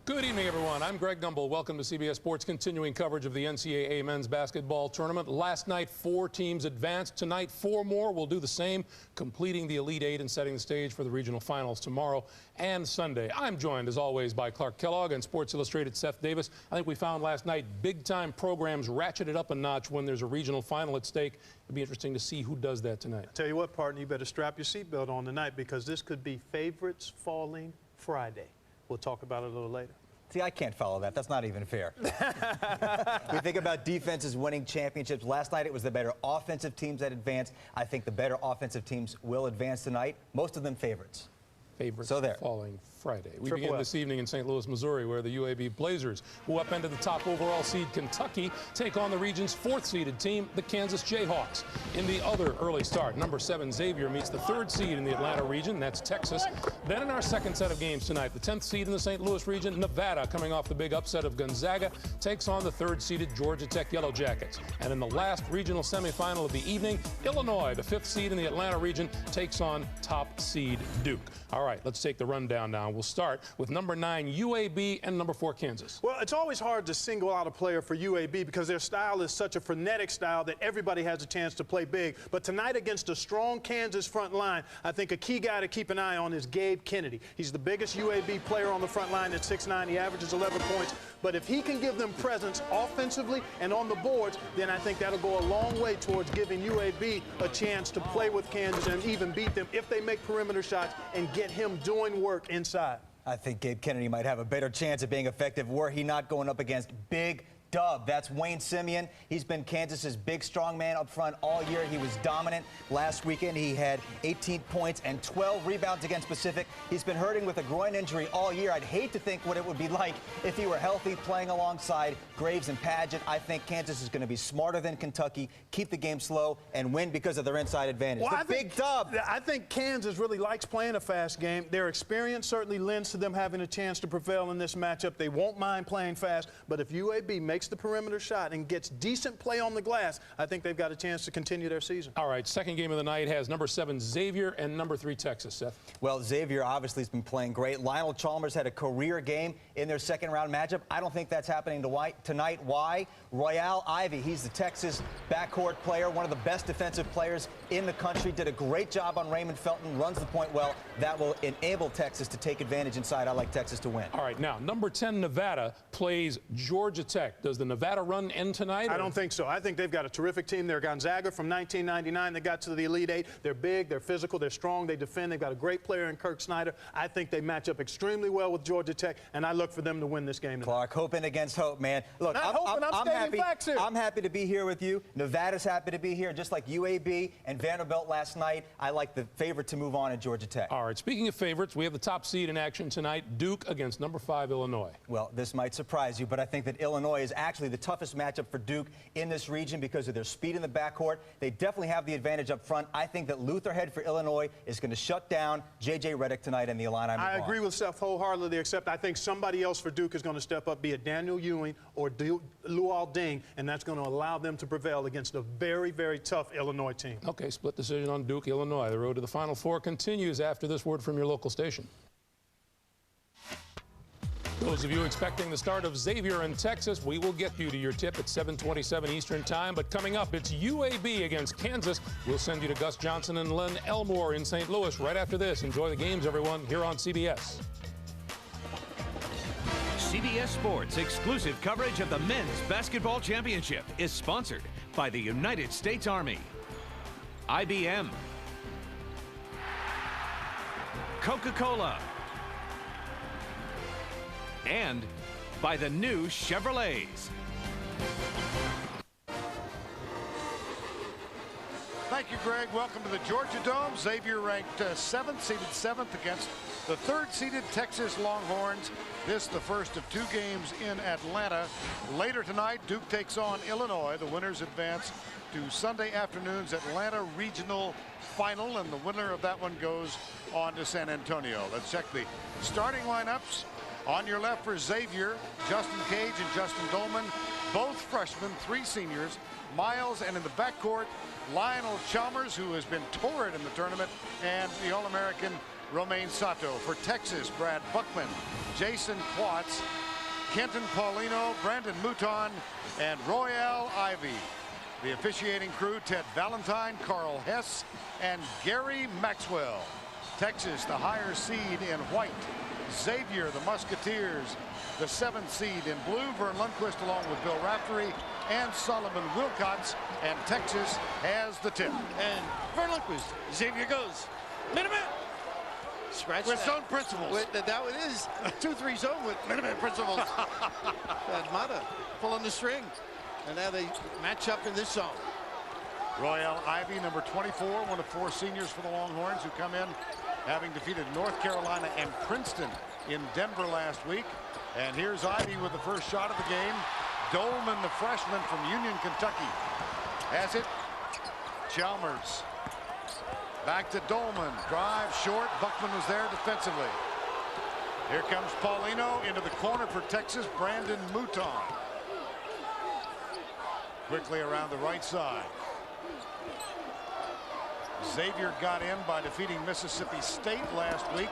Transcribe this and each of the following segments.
Good evening, everyone. I'm Greg Gumbel. Welcome to CBS Sports' continuing coverage of the NCAA men's basketball tournament. Last night, 4 teams advanced. Tonight, 4 more will do the same, completing the Elite Eight and setting the stage for the regional finals tomorrow and Sunday. I'm joined, as always, by Clark Kellogg and Sports Illustrated's Seth Davis. I think we found last night big-time programs ratcheted up a notch when there's a regional final at stake. It'll be interesting to see who does that tonight. I tell you what, partner, you better strap your seatbelt on tonight because this could be favorites falling Friday. We'll talk about it a little later. See, I can't follow that. That's not even fair. We think about defenses winning championships. Last night, it was the better offensive teams that advanced. I think the better offensive teams will advance tonight. Most of them favorites. Favorites so there. Falling Friday. We begin this evening in St. Louis, Missouri, where the UAB Blazers, who upended the top overall seed Kentucky, take on the region's 4th-seeded team, the Kansas Jayhawks. In the other early start, number 7 Xavier meets the 3rd seed in the Atlanta region, that's Texas. Then in our second set of games tonight, the 10th seed in the St. Louis region, Nevada, coming off the big upset of Gonzaga, takes on the 3rd-seeded Georgia Tech Yellow Jackets. And in the last regional semifinal of the evening, Illinois, the 5th seed in the Atlanta region, takes on top seed Duke. All right, let's take the rundown now. We'll start with number 9 UAB and number 4 Kansas. Well, it's always hard to single out a player for UAB because their style is such a frenetic style that everybody has a chance to play big. But tonight against a strong Kansas front line, I think a key guy to keep an eye on is Gabe Kennedy. He's the biggest UAB player on the front line at 6'9". He averages 11 points. But if he can give them presence offensively and on the boards, then I think that'll go a long way towards giving UAB a chance to play with Kansas and even beat them if they make perimeter shots and get him doing work inside. I think Gabe Kennedy might have a better chance of being effective were he not going up against big dub. That's Wayne Simeon. He's been Kansas's big strong man up front all year. He was dominant. Last weekend he had 18 points and 12 rebounds against Pacific. He's been hurting with a groin injury all year. I'd hate to think what it would be like if he were healthy playing alongside Graves and Padgett. I think Kansas is going to be smarter than Kentucky, keep the game slow, and win because of their inside advantage. Well, big dub. I think Kansas really likes playing a fast game. Their experience certainly lends to them having a chance to prevail in this matchup. They won't mind playing fast, but if UAB makes the perimeter shot and gets decent play on the glass, I think they've got a chance to continue their season. All right, second game of the night has number 7 Xavier and number 3 Texas. Seth? Well, Xavier obviously has been playing great. Lionel Chalmers had a career game in their second round matchup. I don't think that's happening tonight. Why? Royale Ivy, he's the Texas backcourt player, one of the best defensive players in the country, did a great job on Raymond Felton, runs the point well. That will enable Texas to take advantage inside. I like Texas to win. All right, now, number 10 Nevada plays Georgia Tech. Does the Nevada run end tonight? I don't think so. I think they've got a terrific team. They're Gonzaga from 1999. They got to the Elite Eight. They're big, they're physical, they're strong, they defend. They've got a great player in Kirk Snyder. I think they match up extremely well with Georgia Tech, and I look for them to win this game tonight. Clark, hoping against hope, man. Look, I'm happy. Facts here. I'm happy to be here with you. Nevada's happy to be here, just like UAB and Vanderbilt last night. I like the favorite to move on at Georgia Tech. All right, speaking of favorites, we have the top seed in action tonight, Duke against number 5 Illinois. Well, this might surprise you, but I think that Illinois is actually the toughest matchup for Duke in this region because of their speed in the backcourt. They definitely have the advantage up front. I think that Lutherhead for Illinois is going to shut down J.J. Redick tonight in the Illini. I agree with Seth wholeheartedly, except I think somebody else for Duke is going to step up, be it Daniel Ewing or Luol Deng, and that's going to allow them to prevail against a very, very tough Illinois team. Okay, split decision on Duke, Illinois. The road to the Final Four continues after this word from your local station. Those of you expecting the start of Xavier in Texas, we will get you to your tip at 7:27 Eastern Time. But coming up, it's UAB against Kansas. We'll send you to Gus Johnson and Len Elmore in St. Louis right after this. Enjoy the games, everyone, here on CBS. CBS Sports exclusive coverage of the Men's Basketball Championship is sponsored by the United States Army, IBM, Coca-Cola, and by the new Chevrolets. Thank you, Greg. Welcome to the Georgia Dome. Xavier ranked 7th, seeded 7th against the third-seeded Texas Longhorns. This the first of 2 games in Atlanta. Later tonight, Duke takes on Illinois. The winners advance to Sunday afternoon's Atlanta Regional Final, and the winner of that one goes on to San Antonio. Let's check the starting lineups. On your left for Xavier, Justin Cage and Justin Dolman, both freshmen, 3 seniors. Miles, and in the backcourt, Lionel Chalmers, who has been torrid in the tournament, and the All-American Romain Sato. For Texas, Brad Buckman, Jason Klotz, Kenton Paulino, Brandon Mouton, and Royale Ivy. The officiating crew, Ted Valentine, Carl Hess, and Gary Maxwell. Texas, the higher seed in white. Xavier, the Musketeers, the 7th seed in blue. Vern Lundquist along with Bill Raftery and Solomon Wilcots, and Texas has the tip. And Vern Lundquist, Xavier goes. Minute. Scratch with zone principles. That it is 2-3 zone with minute principles. And Mata pulling the string. And now they match up in this zone. Royale Ivy, number 24, one of 4 seniors for the Longhorns, who come in having defeated North Carolina and Princeton in Denver last week. And here's Ivy with the first shot of the game. Dolman, the freshman from Union, Kentucky, has it. Chalmers. Back to Dolman. Drive short. Buckman was there defensively. Here comes Paulino into the corner for Texas. Brandon Mouton. Quickly around the right side. Xavier got in by defeating Mississippi State last week.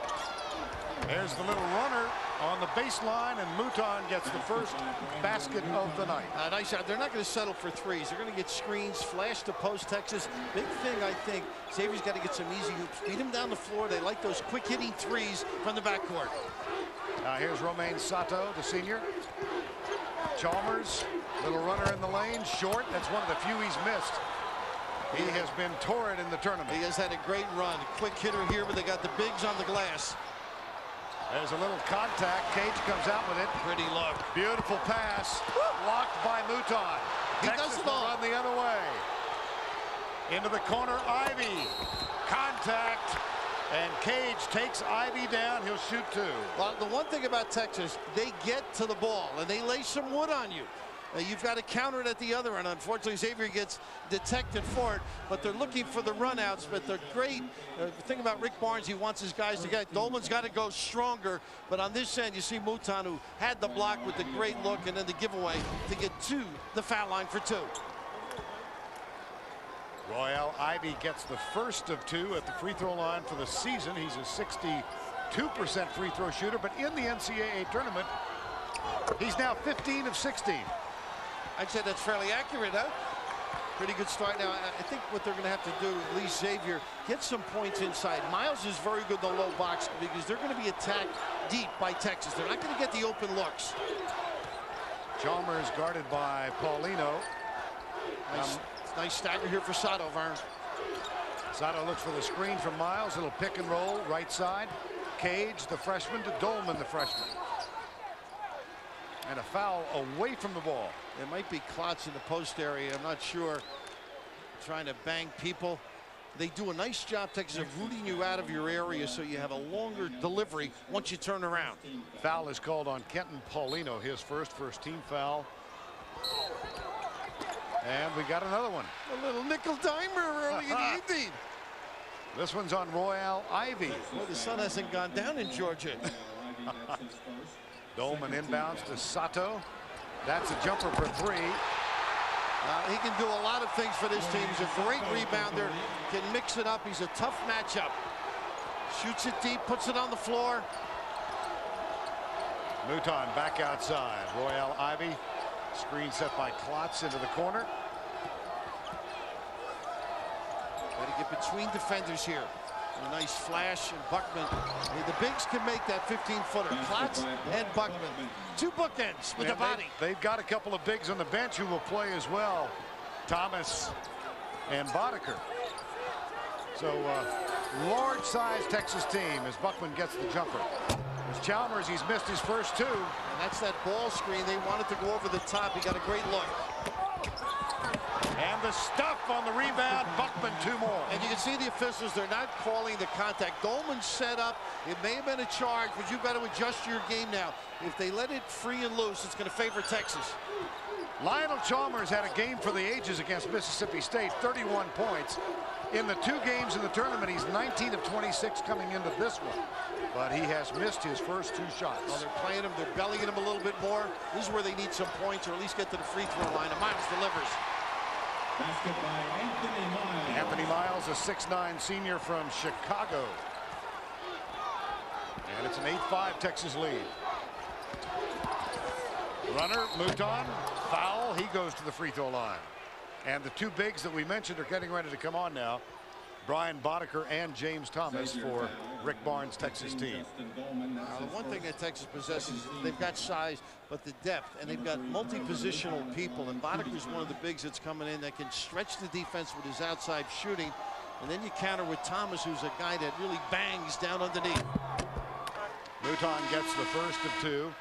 There's the little runner on the baseline, and Mouton gets the first basket of the night. Nice shot. They're not going to settle for threes. They're going to get screens, flash to post Texas. Big thing, I think, Xavier's got to get some easy hoops. Beat him down the floor. They like those quick-hitting threes from the backcourt. Here's Romain Sato, the senior. Chalmers, little runner in the lane, short. That's one of the few he's missed. He has been torrid in the tournament. He has had a great run. Quick hitter here, but they got the bigs on the glass. There's a little contact. Cage comes out with it. Pretty look. Beautiful pass. Blocked by Mouton. Texas will run the other way. Into the corner, Ivy. Contact. And Cage takes Ivy down. He'll shoot 2. Well, the one thing about Texas, they get to the ball, and they lay some wood on you. You've got to counter it at the other end. Unfortunately, Xavier gets detected for it, but they're looking for the runouts. But they're great. The thing about Rick Barnes, he wants his guys to get. Dolman's got to go stronger. But on this end, you see Mouton, who had the block with the great look and then the giveaway to get to the foul line for 2. Royale Ivy gets the first of 2 at the free throw line for the season. He's a 62% free throw shooter, but in the NCAA tournament, he's now 15 of 16. I'd say that's fairly accurate, huh? Pretty good start. Now, I think what they're going to have to do, at least Xavier, get some points inside. Miles is very good in the low box because they're going to be attacked deep by Texas. They're not going to get the open looks. Chalmers guarded by Paulino. Nice stagger here for Sato, Vern. Sato looks for the screen from Miles. Little pick and roll, right side. Cage, the freshman, to Dolman, the freshman. And a foul away from the ball. It might be Klotz in the post area. I'm not sure. Trying to bang people. They do a nice job, Texas, of rooting you out of your area so you have a longer delivery once you turn around. Foul is called on Kenton Paulino, his first team foul. And we got another one. A little nickel dimer early in the evening. This one's on Royale Ivy. Well, the sun hasn't gone down in Georgia. Dolman inbounds to Sato. That's a jumper for 3. He can do a lot of things for this team. He's a great rebounder. Can mix it up. He's a tough matchup. Shoots it deep, puts it on the floor. Mouton back outside. Royale Ivy. Screen set by Klotz into the corner. Got to get between defenders here. A nice flash, and Buckman. The bigs can make that 15-footer. Klotz and Buckman. 2 bookends with the body. They've got a couple of bigs on the bench who will play as well. Thomas and Boddicker. So large-sized Texas team as Buckman gets the jumper. As Chalmers, he's missed his first 2. And that's that ball screen. They wanted to go over the top. He got a great look. And the stuff on the rebound. Buckman 2 more. And you can see the officials, they're not calling the contact. Dolman set up. It may have been a charge, but you've got to adjust your game now. If they let it free and loose, it's going to favor Texas. Lionel Chalmers had a game for the ages against Mississippi State, 31 points. In the 2 games in the tournament, he's 19 of 26 coming into this one. But he has missed his first 2 shots. Well, they're playing him, they're bellying him a little bit more. This is where they need some points, or at least get to the free throw line. And Miles delivers. Basket by Anthony Miles. Anthony Miles, a 6'9" senior from Chicago. And it's an 8-5 Texas lead. Runner, Mouton, foul. He goes to the free throw line. And the 2 bigs that we mentioned are getting ready to come on now. Brian Boddicker and James Thomas for Rick Barnes' Texas team. Now, the one thing that Texas possesses, they've got size, but the depth, and they've got multi-positional people. And Boddicker's one of the bigs that's coming in that can stretch the defense with his outside shooting. And then you counter with Thomas, who's a guy that really bangs down underneath. Mouton gets the first of 2.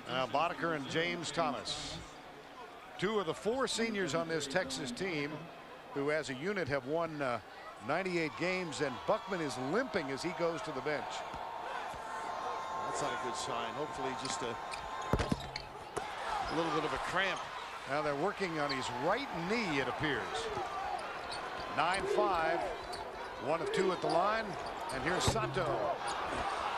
Now Boddicker and James Thomas. 2 of the 4 seniors on this Texas team who as a unit have won 98 games, and Buckman is limping as he goes to the bench. That's not a good sign. Hopefully just a little bit of a cramp. Now they're working on his right knee, it appears. 9-5, 1 of 2 at the line, and here's Sato.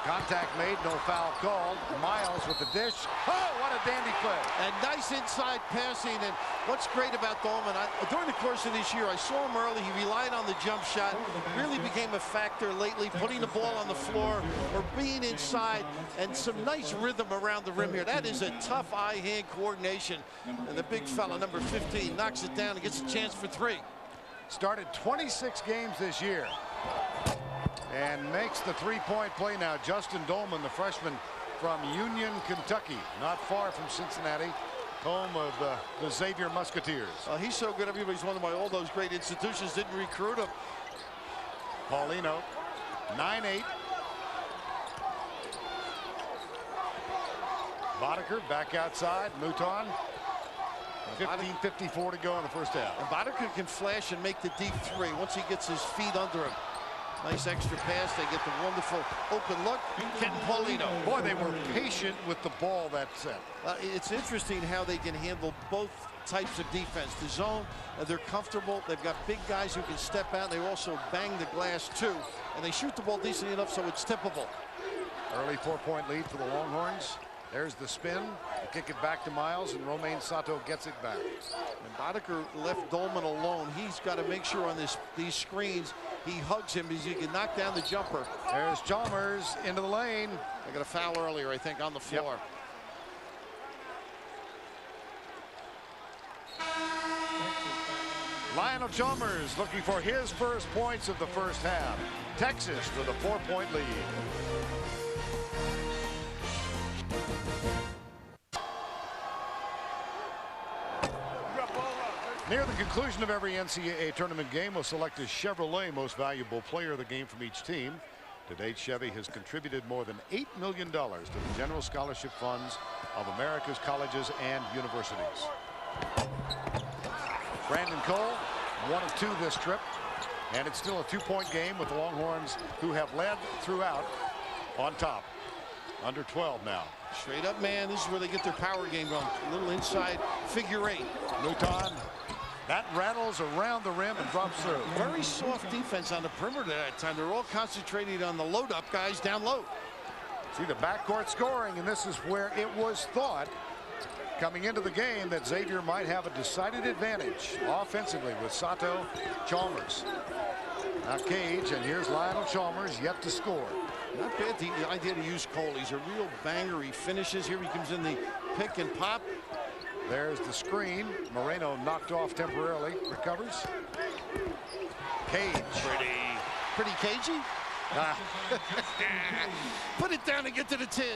Contact made, no foul called. Miles with the dish. Oh, what a dandy play. And nice inside passing. And what's great about Dolman, during the course of this year, I saw him early. He relied on the jump shot. Really became a factor lately, putting the ball on the floor or being inside. And some nice rhythm around the rim here. That is a tough eye-hand coordination. And the big fella, number 15, knocks it down and gets a chance for 3. Started 26 games this year. And makes the 3-point play now. Justin Dolman, the freshman from Union, Kentucky, not far from Cincinnati, home of the Xavier Musketeers. He's so good, everybody's wondering why all those great institutions didn't recruit him. Paulino, 9-8. Boddicker back outside. Mouton. 15:54 to go in the first half. And Boddicker can flash and make the deep 3 once he gets his feet under him. Nice extra pass. They get the wonderful open look. Kenton Paulino. Boy, they were patient with the ball that set. It's interesting how they can handle both types of defense. The zone, they're comfortable. They've got big guys who can step out. They also bang the glass too. And they shoot the ball decently enough so it's tippable. Early 4-point lead for the Longhorns. There's the spin. They kick it back to Miles, and Romain Sato gets it back. And Boddicker left Dolman alone. He's got to make sure on these screens he hugs him because he can knock down the jumper. There's Chalmers into the lane. They got a foul earlier, I think, on the floor. Yep. Lionel Chalmers looking for his first points of the first half. Texas with a 4-point lead. Near the conclusion of every NCAA tournament game, we'll select a Chevrolet most valuable player of the game from each team. To date, Chevy has contributed more than $8 million to the general scholarship funds of America's colleges and universities. Brandon Cole, 1 of 2 this trip, and it's still a 2-point game with the Longhorns, who have led throughout, on top. Under 12 now. Straight up man, this is where they get their power game going. A little inside figure 8. Mouton. That rattles around the rim and drops through. Very soft defense on the perimeter that time. They're all concentrated on the load-up guys down low. See the backcourt scoring, and this is where it was thought coming into the game that Xavier might have a decided advantage offensively with Sato, Chalmers. Now Cage, and here's Lionel Chalmers yet to score. Not bad the idea to use Cole. He's a real banger. He finishes here. He comes in the pick and pop. There's the screen. Moreno knocked off temporarily. Recovers. Cage. Pretty cagey. Put it down and get to the 10.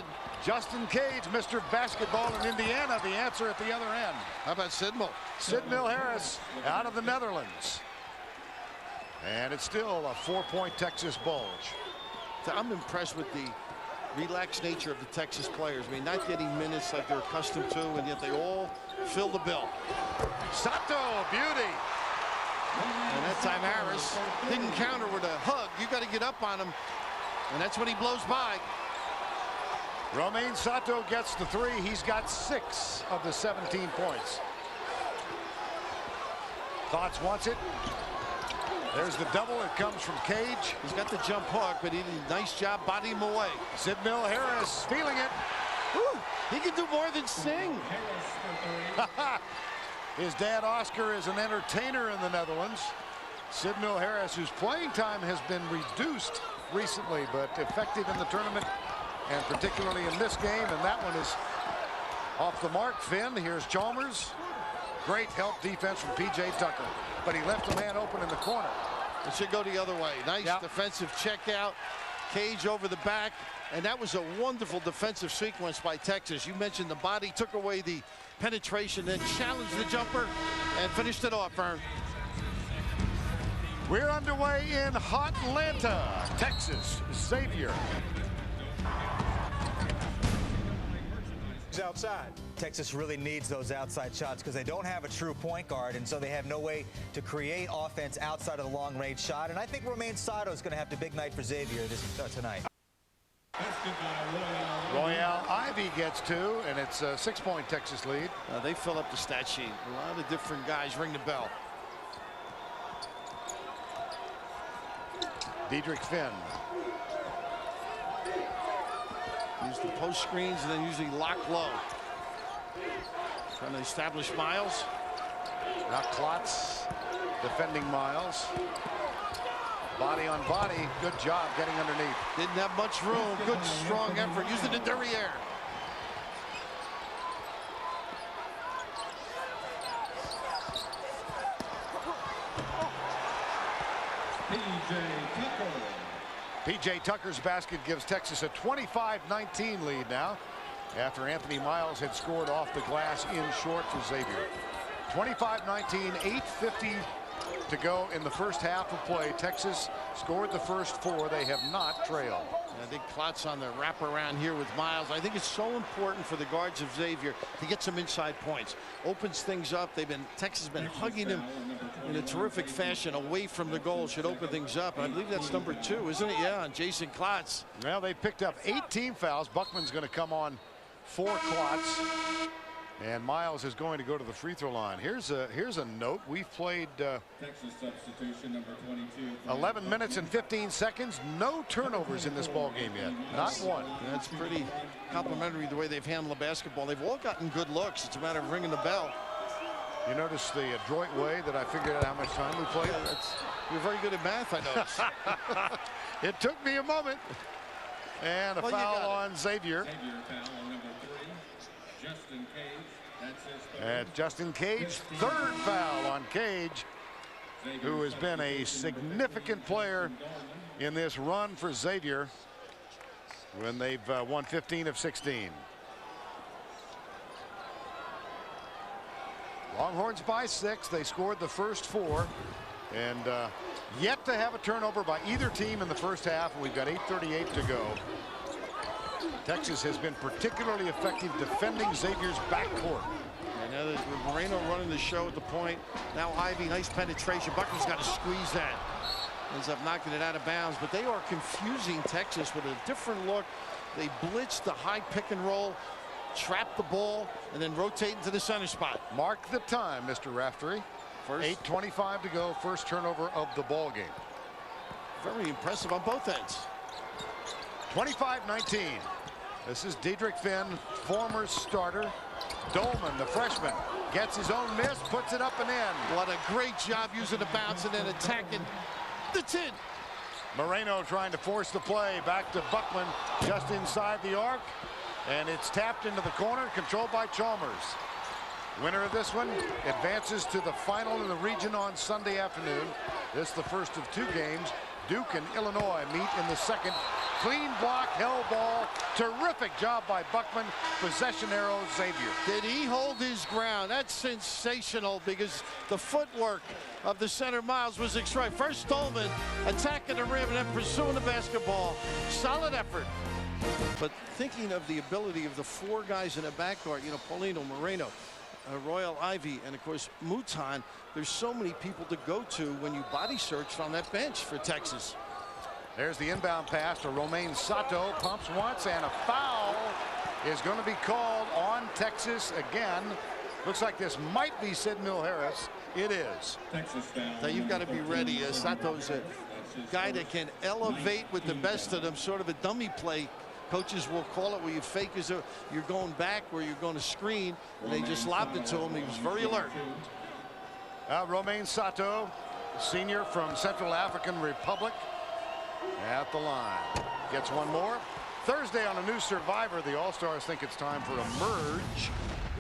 Justin Cage, Mr. Basketball in Indiana. The answer at the other end. How about Sidmill? Sidmill Harris out of the Netherlands. And it's still a 4-point Texas bulge. I'm impressed with the relaxed nature of the Texas players. I mean, not getting minutes like they're accustomed to, and yet they all fill the bill. Sato, beauty. And that time Harris didn't counter with a hug. You got to get up on him, and that's when he blows by. Romain Sato gets the 3. He's got 6 of the 17 points. Klotz wants it. There's the double. It comes from Cage. He's got the jump hook, but he did a nice job bodying him away. Sid Mill Harris feeling it. Woo, he can do more than sing. His dad Oscar is an entertainer in the Netherlands. Sid Mill Harris, whose playing time has been reduced recently, but effective in the tournament, and particularly in this game, and that one is off the mark. Finn, here's Chalmers. Great help defense from P.J. Tucker, but he left a man open in the corner. It should go the other way. Nice defensive check out. Cage over the back, and that was a wonderful defensive sequence by Texas. You mentioned the body, took away the penetration, then challenged the jumper and finished it off, Vern. We're underway in Hotlanta, Texas. Xavier. Outside. Texas really needs those outside shots because they don't have a true point guard, and so they have no way to create offense outside of the long-range shot. And I think Romain Sato is going to have the big night for Xavier tonight. Royale Ivy gets 2, and it's a 6-point Texas lead. They fill up the stat sheet. A lot of different guys ring the bell. Diedrich Finn. Use the post screens and then usually lock low. Trying to establish Miles. Now Klotz defending Miles. Body on body. Good job getting underneath. Didn't have much room. Good strong effort. Using the derriere. P.J. Tucker's basket gives Texas a 25-19 lead now, after Anthony Miles had scored off the glass in short for Xavier. 25-19, 8:50 to go in the first half of play. Texas scored the first 4. They have not trailed. I think Klotz on the wraparound here with Miles. I think it's so important for the guards of Xavier to get some inside points. Opens things up. Texas has been hugging him in a terrific fashion away from the goal. Should open things up. I believe that's number 2, isn't it? Yeah, on Jason Klotz. Well, they picked up 8 team fouls. Buckman's going to come on for Klotz. And Miles is going to go to the free throw line. Here's a note. We've played Texas substitution number 22. 11 minutes and 15 seconds. No turnovers in this ball game yet. Not one. That's pretty complimentary the way they've handled the basketball. They've all gotten good looks. It's a matter of ringing the bell. You notice the adroit way that I figured out how much time we played? Yeah, you're very good at math, I noticed. It took me a moment. And a foul on Xavier. Xavier foul on number 3, Justin Cage. That's his third. And Justin Cage, 3rd foul on Cage, who has been a significant player in this run for Xavier when they've won 15 of 16. Longhorns by 6. They scored the first 4, and yet to have a turnover by either team in the first half. And we've got 8:38 to go. Texas has been particularly effective defending Xavier's backcourt. And now there's Moreno running the show at the point. Now Ivy, nice penetration. Buckman's got to squeeze that. Ends up knocking it out of bounds. But they are confusing Texas with a different look. They blitz the high pick and roll, trap the ball, and then rotate into the center spot. Mark the time, Mr. Raftery. 8:25 to go. First turnover of the ball game. Very impressive on both ends. 25-19. This is Diedrich Finn, former starter. Dolman, the freshman, gets his own miss, puts it up and in. What a great job using the bounce and then attacking the tin. Moreno trying to force the play. Back to Buckman, just inside the arc. And it's tapped into the corner, controlled by Chalmers. Winner of this one advances to the final in the region on Sunday afternoon. This is the first of 2 games. Duke and Illinois meet in the second. Clean block, hell ball. Terrific job by Buckman. Possession arrow, Xavier. Did he hold his ground? That's sensational because the footwork of the center Miles was extraordinary. First Dolman attacking the rim and then pursuing the basketball. Solid effort. But thinking of the ability of the 4 guys in the backcourt, you know, Paulino, Moreno, Royal Ivy, and of course Mouton, there's so many people to go to when you body searched on that bench for Texas. There's the inbound pass to Romain Sato. Pumps once, and a foul is going to be called on Texas again. Looks like this might be Sid Mill-Harris. It is. Now you've got to be ready. Sato's a guy that can elevate with the best of them, sort of a dummy play. Coaches will call it where you fake as though you're going back, where you're going to screen, and they just lobbed it to him. He was very alert. Romain Sato, senior from Central African Republic, at the line. Gets one more. Thursday on a new Survivor, the All-Stars think it's time for a merge.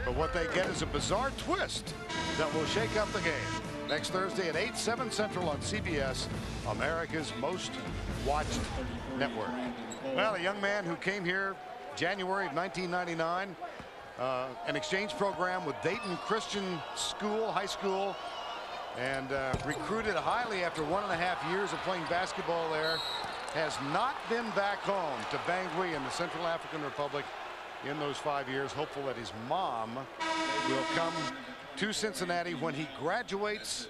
But what they get is a bizarre twist that will shake up the game. Next Thursday at 8, 7 Central on CBS, America's most watched network. Well, a young man who came here January of 1999, an exchange program with Dayton Christian School, high school, and recruited highly after 1.5 years of playing basketball there, has not been back home to Bangui in the Central African Republic in those 5 years. Hopeful that his mom will come to Cincinnati when he graduates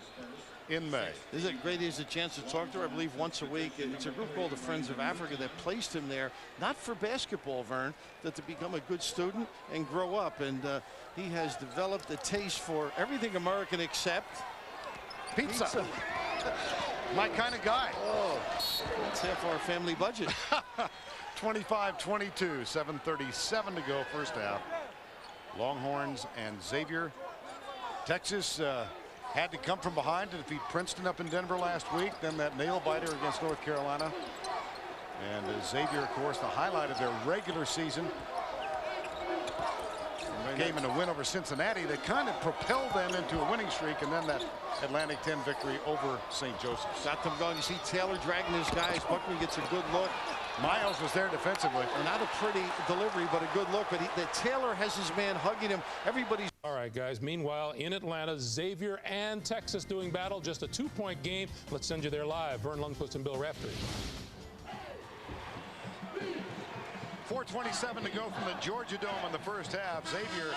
in May. Isn't it great? He has a chance to talk to her, I believe, once a week. It's a group called the Friends of Africa that placed him there, not for basketball, Vern, but to become a good student and grow up. And he has developed a taste for everything American except pizza. My kind of guy. Oh, that's half our family budget. 25-22, 7:37 to go first half. Longhorns and Xavier. Texas had to come from behind to defeat Princeton up in Denver last week. Then that nail biter against North Carolina. And Xavier, of course, the highlight of their regular season. Game in a win over Cincinnati that kind of propelled them into a winning streak, and then that Atlantic 10 victory over St. Joseph's. Got them going. You see Taylor dragging his guys. Buckman gets a good look. Miles was there defensively. Not a pretty delivery, but a good look. But Taylor has his man hugging him. Everybody's. All right, guys. Meanwhile, in Atlanta, Xavier and Texas doing battle. Just a 2-point game. Let's send you there live. Vern Lundquist and Bill Raftery. 4:27 to go from the Georgia Dome in the first half. Xavier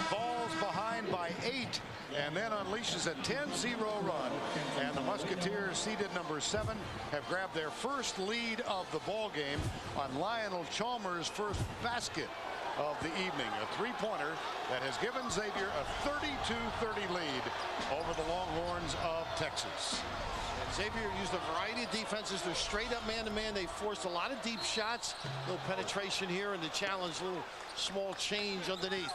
falls behind by 8 and then unleashes a 10-0 run. And the Musketeers, seeded number 7, have grabbed their first lead of the ball game on Lionel Chalmers' first basket of the evening. A 3-pointer that has given Xavier a 32-30 lead over the Longhorns of Texas. Xavier used a variety of defenses. They're straight up man-to-man. They forced a lot of deep shots. A little penetration here, and the challenge, a little small change underneath.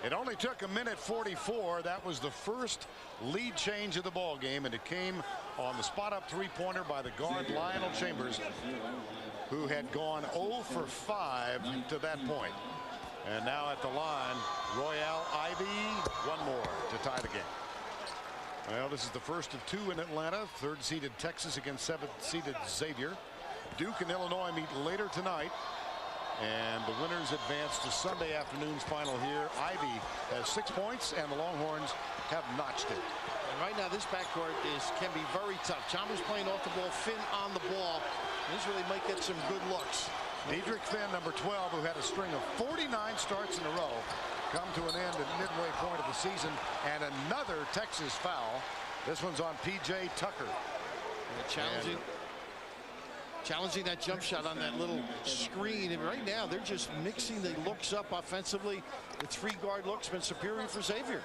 It only took a minute 44. That was the first lead change of the ball game, and it came on the spot-up 3-pointer by the guard Lionel Chambers, who had gone 0 for 5 to that point. And now at the line, Royal Ivy, one more to tie the game. Well, this is the first of 2 in Atlanta. 3rd-seeded Texas against 7th-seeded Xavier. Duke and Illinois meet later tonight. And the winners advance to Sunday afternoon's final here. Ivy has 6 points, and the Longhorns have notched it. And right now, this backcourt can be very tough. Chalmers playing off the ball, Finn on the ball. This really might get some good looks. Diedrich Finn, number 12, who had a string of 49 starts in a row, come to an end at midway point of the season, and another Texas foul. This one's on P.J. Tucker. Challenging that jump shot on that little screen, and right now they're just mixing the looks up offensively. The 3-guard look's been superior for Xavier.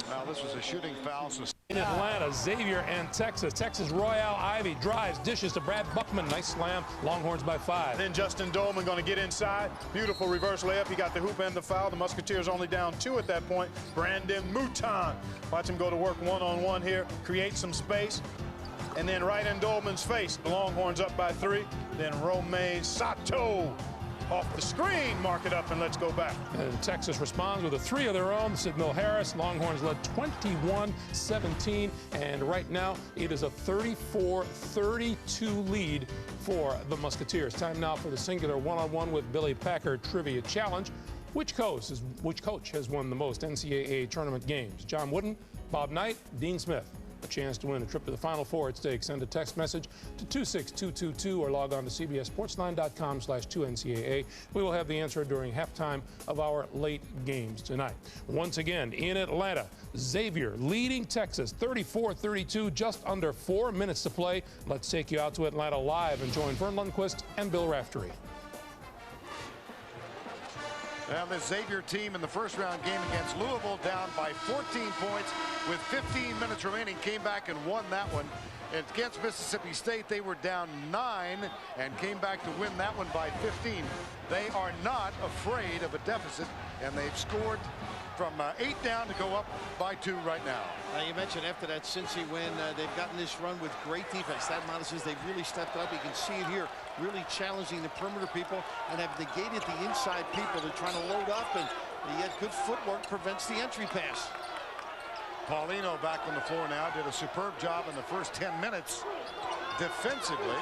Well, this was a shooting foul. So in Atlanta, Xavier and Texas. Texas Royale Ivy drives, dishes to Brad Buckman. Nice slam. Longhorns by 5. Then Justin Dolman going to get inside. Beautiful reverse layup. He got the hoop and the foul. The Musketeers only down 2 at that point. Brandon Mouton. Watch him go to work one-on-one here. Create some space. And then right in Dolman's face, the Longhorns up by 3. Then Romain Sato off the screen, mark it up, and let's go back. And Texas responds with a 3 of their own. Sid Mill-Harris. Longhorns led 21-17, and right now it is a 34-32 lead for the Musketeers. Time now for the singular one-on-one with Billy Packer trivia challenge. Which coach has won the most NCAA tournament games? John Wooden, Bob Knight, Dean Smith. a chance to win a trip to the Final Four at stake. Send a text message to 26222 or log on to cbssportsline.com/2NCAA. We will have the answer during halftime of our late games tonight. Once again, in Atlanta, Xavier leading Texas 34-32, just under 4 minutes to play. Let's take you out to Atlanta live and join Vern Lundquist and Bill Raftery. Now the Xavier team in the first round game against Louisville down by 14 points with 15 minutes remaining, came back and won that one. Against Mississippi State, they were down 9 and came back to win that one by 15. They are not afraid of a deficit, and they've scored from 8 down to go up by 2 right now. You mentioned after that Cincy win, they've gotten this run with great defense. That Mata says they've really stepped up. You can see it here, really challenging the perimeter people and have negated the inside people. They're trying to load up, and yet good footwork prevents the entry pass. Paulino back on the floor now, did a superb job in the first 10 minutes defensively.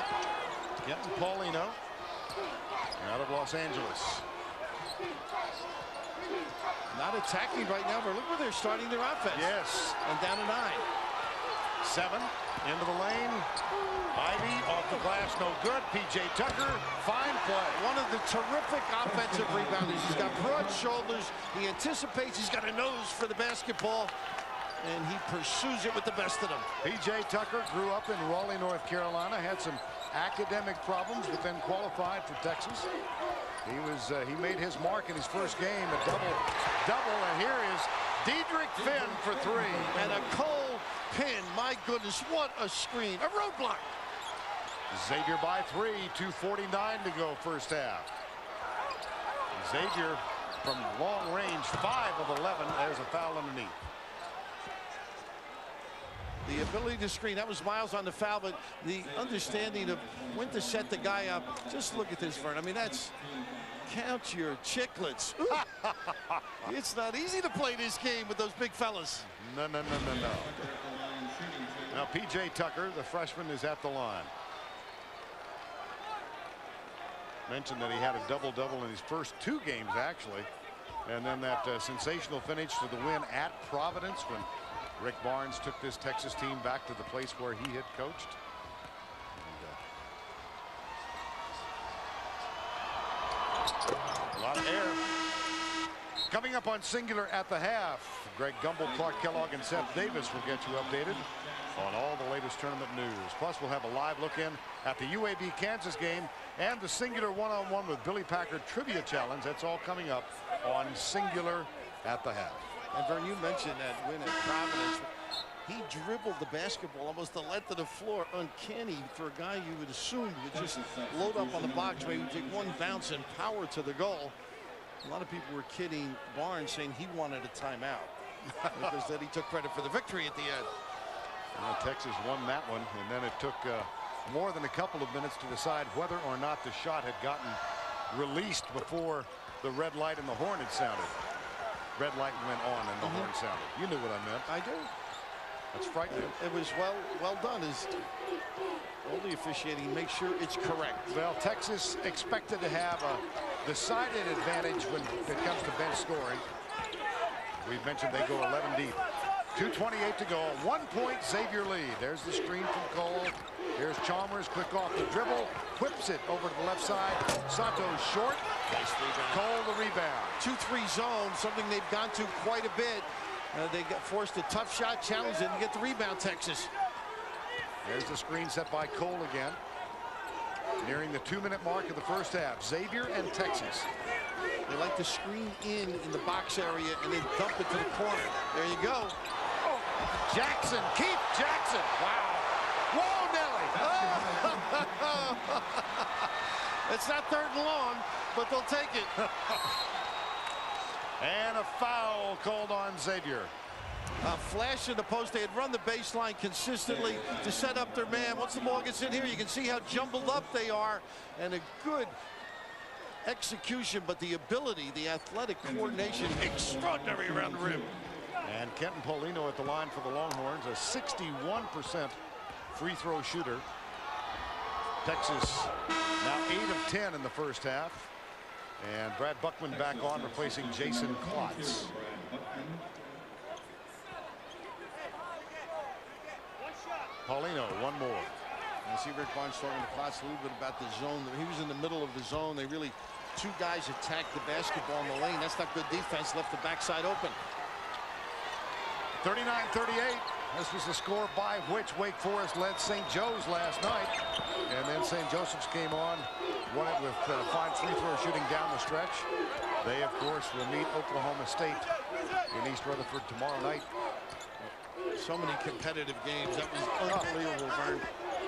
Getting Paulino out of Los Angeles. Not attacking right now, but look where they're starting their offense. Yes. And down to 9. 7 into the lane. Ivy off the glass, no good. P.J. Tucker, fine play. One of the terrific offensive rebounders. He's got broad shoulders. He anticipates. He's got a nose for the basketball, and he pursues it with the best of them. P.J. Tucker grew up in Raleigh, North Carolina, had some academic problems, but then qualified for Texas. He made his mark in his first game, a double, and here is Diedrich Finn for 3. And a Cole pin. My goodness, what a screen. A roadblock. Xavier by 3, 2:49 to go first half. Xavier from long range, 5 of 11. There's a foul underneath. The ability to screen, that was Miles on the foul, but the understanding of when to set the guy up. Just look at this, Vern. I mean, that's, count your chiclets. It's not easy to play this game with those big fellas. No. Now P.J. Tucker, the freshman, is at the line. Mentioned that he had a double-double in his first 2 games, actually. And then that sensational finish to the win at Providence when Rick Barnes took this Texas team back to the place where he had coached. A lot of air. Coming up on Singular at the half, Greg Gumbel, Clark Kellogg, and Seth Davis will get you updated on all the latest tournament news. Plus, we'll have a live look in at the UAB Kansas game and the Singular one-on-one with Billy Packard Trivia Challenge. That's all coming up on Singular at the half. And Vern, you mentioned that win at Providence. He dribbled the basketball almost the length of the floor. Uncanny for a guy you would assume would just load up on the box, maybe take one bounce and power to the goal. A lot of people were kidding Barnes, saying he wanted a timeout because then he took credit for the victory at the end. Well, Texas won that one, and then it took more than a couple of minutes to decide whether or not the shot had gotten released before the red light and the horn had sounded. Red light went on and the horn sounded. You knew what I meant. I do. That's frightening. It was well done. Is all the officiating make sure it's correct. Well, Texas expected to have a decided advantage when it comes to bench scoring. We've mentioned they go 11 deep. 2:28 to go. A 1-point Xavier lead. There's the screen from Cole. Here's Chalmers, quick off the dribble, whips it over to the left side. Sato short. Nice rebound. Cole the rebound. 2-3 zone, something they've gone to quite a bit. They got forced a tough shot challenge and get the rebound, Texas. There's the screen set by Cole again. Nearing the 2-minute mark of the first half. Xavier and Texas. They like to screen in the box area and then dump it to the corner. There you go. Oh, Jackson, Keith Jackson. Wow. Whoa, Nelly. It's not 3rd and long, but they'll take it. And a foul called on Xavier. A flash in the post. They had run the baseline consistently to set up their man. Once the ball gets in here, you can see how jumbled up they are. And a good execution, but the ability, the athletic coordination, extraordinary around the rim. And Kenton Paulino at the line for the Longhorns, a 61% free throw shooter. Texas now 8 of 10 in the first half. And Brad Buckman back on, replacing Jason Klotz. Paulino, one more. I see Rick Barnes talking to Klotz a little bit about the zone. He was in the middle of the zone. They really, two guys attacked the basketball in the lane. That's not good defense. Left the backside open. 39-38. This was the score by which Wake Forest led St. Joe's last night. And then St. Joseph's came on, won it with 5 free throw shooting down the stretch. They, of course, will meet Oklahoma State in East Rutherford tomorrow night. So many competitive games. That was unbelievable, Vern.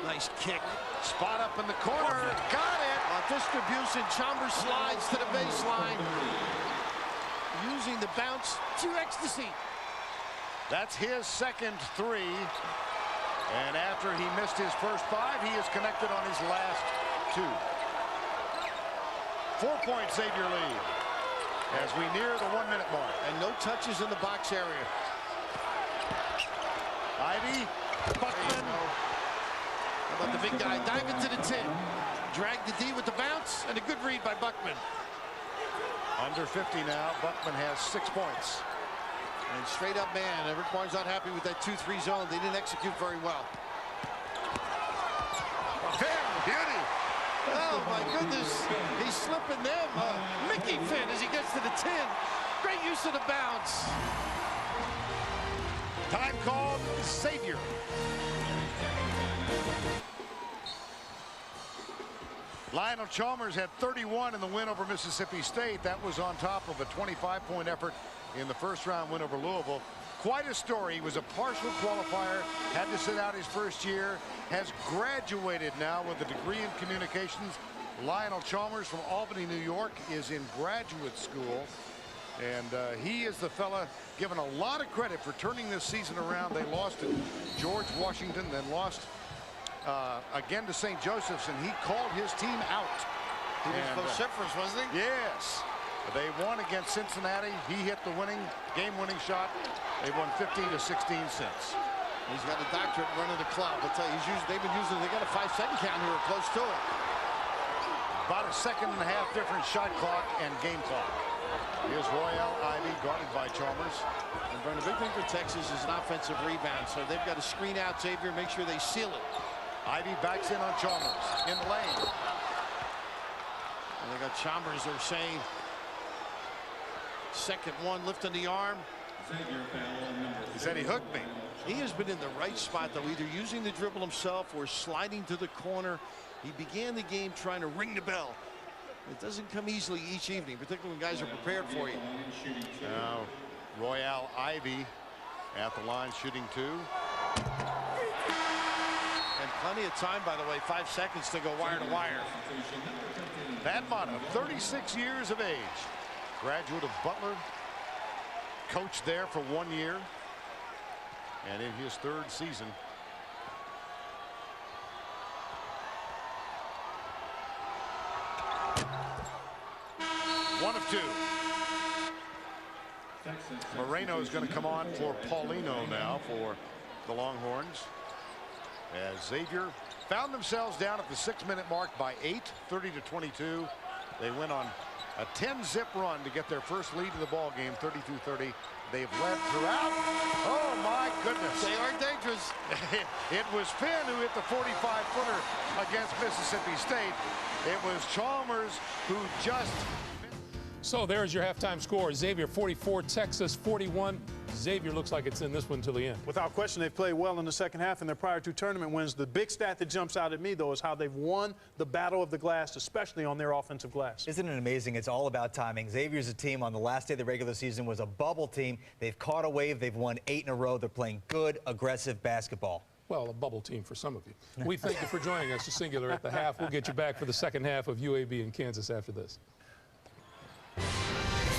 Nice kick. Spot up in the corner. Got it. Distribution. Chambers slides to the baseline. Using the bounce to ecstasy. That's his second 3. And after he missed his first 5, he is connected on his last 2. 4-point Xavier lead as we near the 1-minute mark. And no touches in the box area. Ivy, Buckman. How about the big guy diving to the 10? Drag the D with the bounce, and a good read by Buckman. Under 50 now. Buckman has 6 points. And straight up man. Rick Barnes not happy with that 2-3 zone. They didn't execute very well. Finn, beauty. Oh my goodness. He's slipping them. Mickey Finn as he gets to the 10. Great use of the bounce. Time called Xavier. Lionel Chalmers had 31 in the win over Mississippi State. That was on top of a 25-point effort in the first-round win over Louisville. Quite a story. He was a partial qualifier, had to sit out his first year, has graduated now with a degree in communications. Lionel Chalmers from Albany, New York, is in graduate school. And he is the fella given a lot of credit for turning this season around. They lost to George Washington, then lost again to St. Joseph's, and he called his team out. He was vociferous, wasn't he? Yes. They won against Cincinnati. He hit the game-winning shot. They won 15 to 16 cents. He's got a doctorate running the club. I'll tell you, they've been using. They got a 5-second count here, or close to it. About a 1.5 second different shot clock and game clock. Here's Royale Ivy, guarded by Chalmers. And Vern, the big thing for Texas is an offensive rebound, so they've got to screen out Xavier, make sure they seal it. Ivy backs in on Chalmers in the lane. And they got Chalmers, they're saying. Second one, lifting the arm. He said he hooked me. He has been in the right spot, though, either using the dribble himself or sliding to the corner. He began the game trying to ring the bell. It doesn't come easily each evening, particularly when guys are prepared for you. Now, Royale Ivy at the line shooting 2. And plenty of time, by the way, 5 seconds to go wire to wire. Thad Matta, 36 years of age. Graduate of Butler. Coached there for 1 year. And in his 3rd season. One of 2. Moreno is going to come on for Paulino now for the Longhorns. As Xavier found themselves down at the 6-minute mark by 8, 30-22. They went on a 10-zip run to get their first lead of the ball game, 32-30. They've led throughout. Oh my goodness. They are dangerous. It was Finn who hit the 45-footer against Mississippi State. It was Chalmers who just. So there's your halftime score. Xavier 44, Texas 41. Xavier looks like it's in this one till the end. Without question, they've played well in the second half in their prior 2 tournament wins. The big stat that jumps out at me, though, is how they've won the battle of the glass, especially on their offensive glass. Isn't it amazing? It's all about timing. Xavier's a team on the last day of the regular season was a bubble team. They've caught a wave. They've won 8 in a row. They're playing good, aggressive basketball. Well, a bubble team for some of you. We thank you for joining us to Singular at the half. We'll get you back for the second half of UAB in Kansas after this.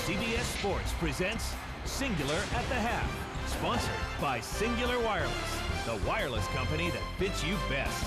CBS Sports presents Singular at the Half, sponsored by Singular Wireless, the wireless company that fits you best.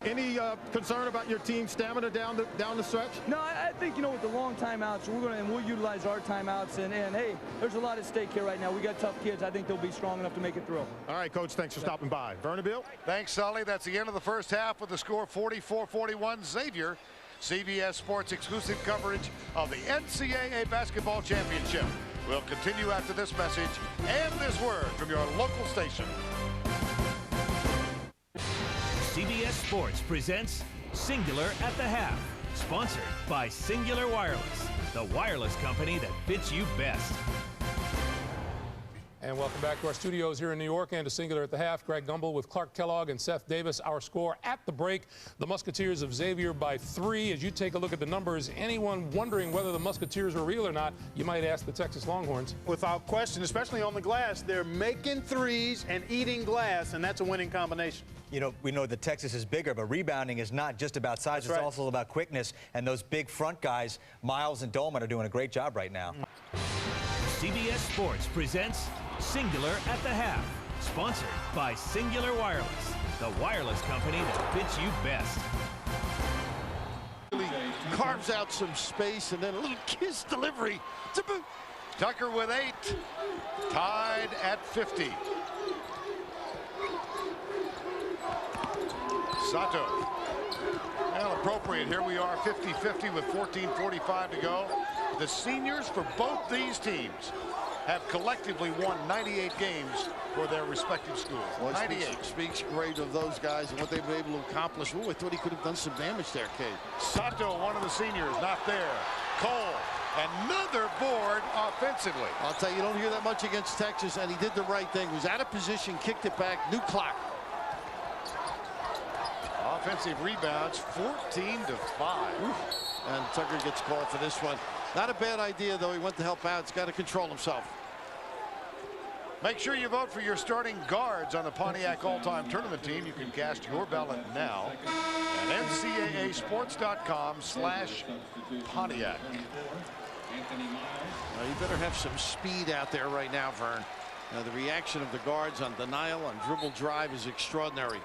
Any concern about your team's stamina down the stretch? No, I think, with the long timeouts, we'll utilize our timeouts. And hey, there's a lot at stake here right now. We got tough kids. I think they'll be strong enough to make it through. All right, Coach, thanks for stopping by. Vanderbilt? Thanks, Sully. That's the end of the first half with the score 44-41. Xavier, CBS Sports exclusive coverage of the NCAA Basketball Championship. We'll continue after this message and this word from your local station. CBS Sports presents Singular at the Half, sponsored by Singular Wireless, the wireless company that fits you best. And welcome back to our studios here in New York and to Singular at the Half. Greg Gumbel with Clark Kellogg and Seth Davis. Our score at the break, the Musketeers of Xavier by 3. As you take a look at the numbers, anyone wondering whether the Musketeers are real or not, you might ask the Texas Longhorns. Without question, especially on the glass, they're making threes and eating glass, and that's a winning combination. You know, we know that Texas is bigger, but rebounding is not just about size. It's also about quickness. And those big front guys, Miles and Dolman, are doing a great job right now. CBS Sports presents Singular at the Half, sponsored by Singular Wireless, the wireless company that fits you best. Carves out some space and then a little kiss delivery to boot. Tucker with 8, tied at 50. Sato. Well, appropriate. Here we are, 50-50 with 14:45 to go. The seniors for both these teams have collectively won 98 games for their respective schools. Well, 98. Speaks great of those guys and what they've been able to accomplish. Oh, I thought he could have done some damage there, Kate. Sato, one of the seniors, not there. Cole, another board offensively. I'll tell you, you don't hear that much against Texas, and he did the right thing. Was out of position, kicked it back, new clock. Offensive rebounds, 14-5. And Tucker gets called for this one. Not a bad idea, though. He went to help out. He's got to control himself. Make sure you vote for your starting guards on the Pontiac All-Time Tournament team. You can cast your ballot now at ncaasports.com/Pontiac. Well, you better have some speed out there right now, Vern. The reaction of the guards on denial, on dribble drive is extraordinary.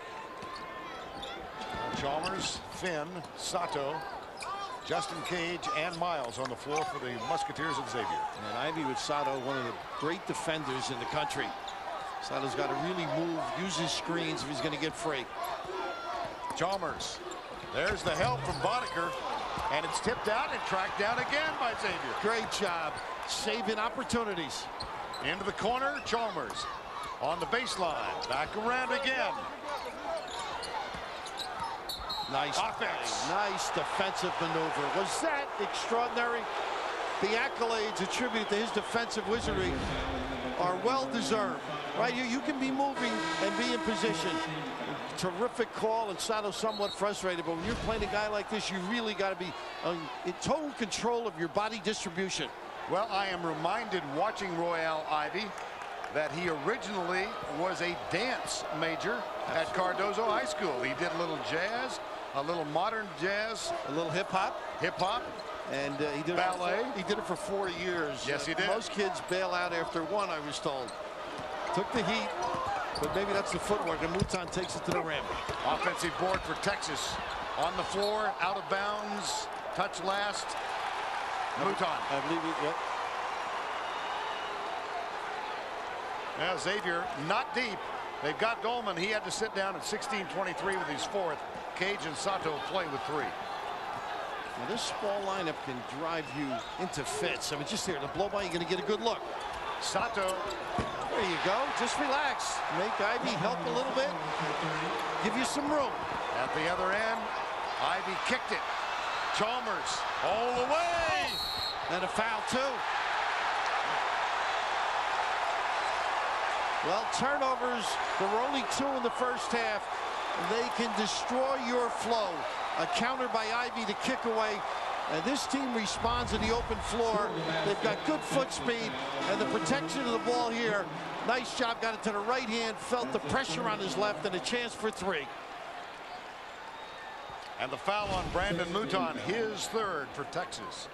Chalmers, Finn, Sato, Justin Cage, and Miles on the floor for the Musketeers of Xavier. And Ivy with Sato, one of the great defenders in the country. Sato's got to really move, use his screens if he's going to get free. Chalmers. There's the help from Boddicker. And it's tipped out and tracked down again by Xavier. Great job saving opportunities. Into the corner, Chalmers. On the baseline. Back around again. Nice offense. Nice defensive maneuver. Was that extraordinary? The accolades attributed to his defensive wizardry are well deserved. Right here, you can be moving and be in position. Terrific call, and Sato somewhat frustrated, but when you're playing a guy like this, you really got to be in total control of your body distribution. Well, I am reminded watching Royale Ivy that he originally was a dance major at Cardozo High School. He did a little jazz, a little modern jazz, a little hip-hop. And he did ballet. He did it for 4 years. Yes, he did. Most kids bail out after 1, I was told. Took the heat, but maybe that's the footwork, and Mouton takes it to the rim. Offensive board for Texas. On the floor, out of bounds, touch last. Mouton. I believe it, yep. Now Xavier not deep. They've got Dolman. He had to sit down at 16-23 with his 4th. Cage and Sato play with 3. Now this small lineup can drive you into fits. I mean, just here, the blow by, you're going to get a good look. Sato. There you go. Just relax. Make Ivy help a little bit. Give you some room. At the other end, Ivy kicked it. Chalmers all the way. And a foul, too. Well, turnovers, there were only 2 in the first half. They can destroy your flow. A counter by Ivy to kick away. And this team responds in the open floor. They've got good foot speed and the protection of the ball here. Nice job, got it to the right hand, felt the pressure on his left, and a chance for 3. And the foul on Brandon Mouton, his 3rd for Texas.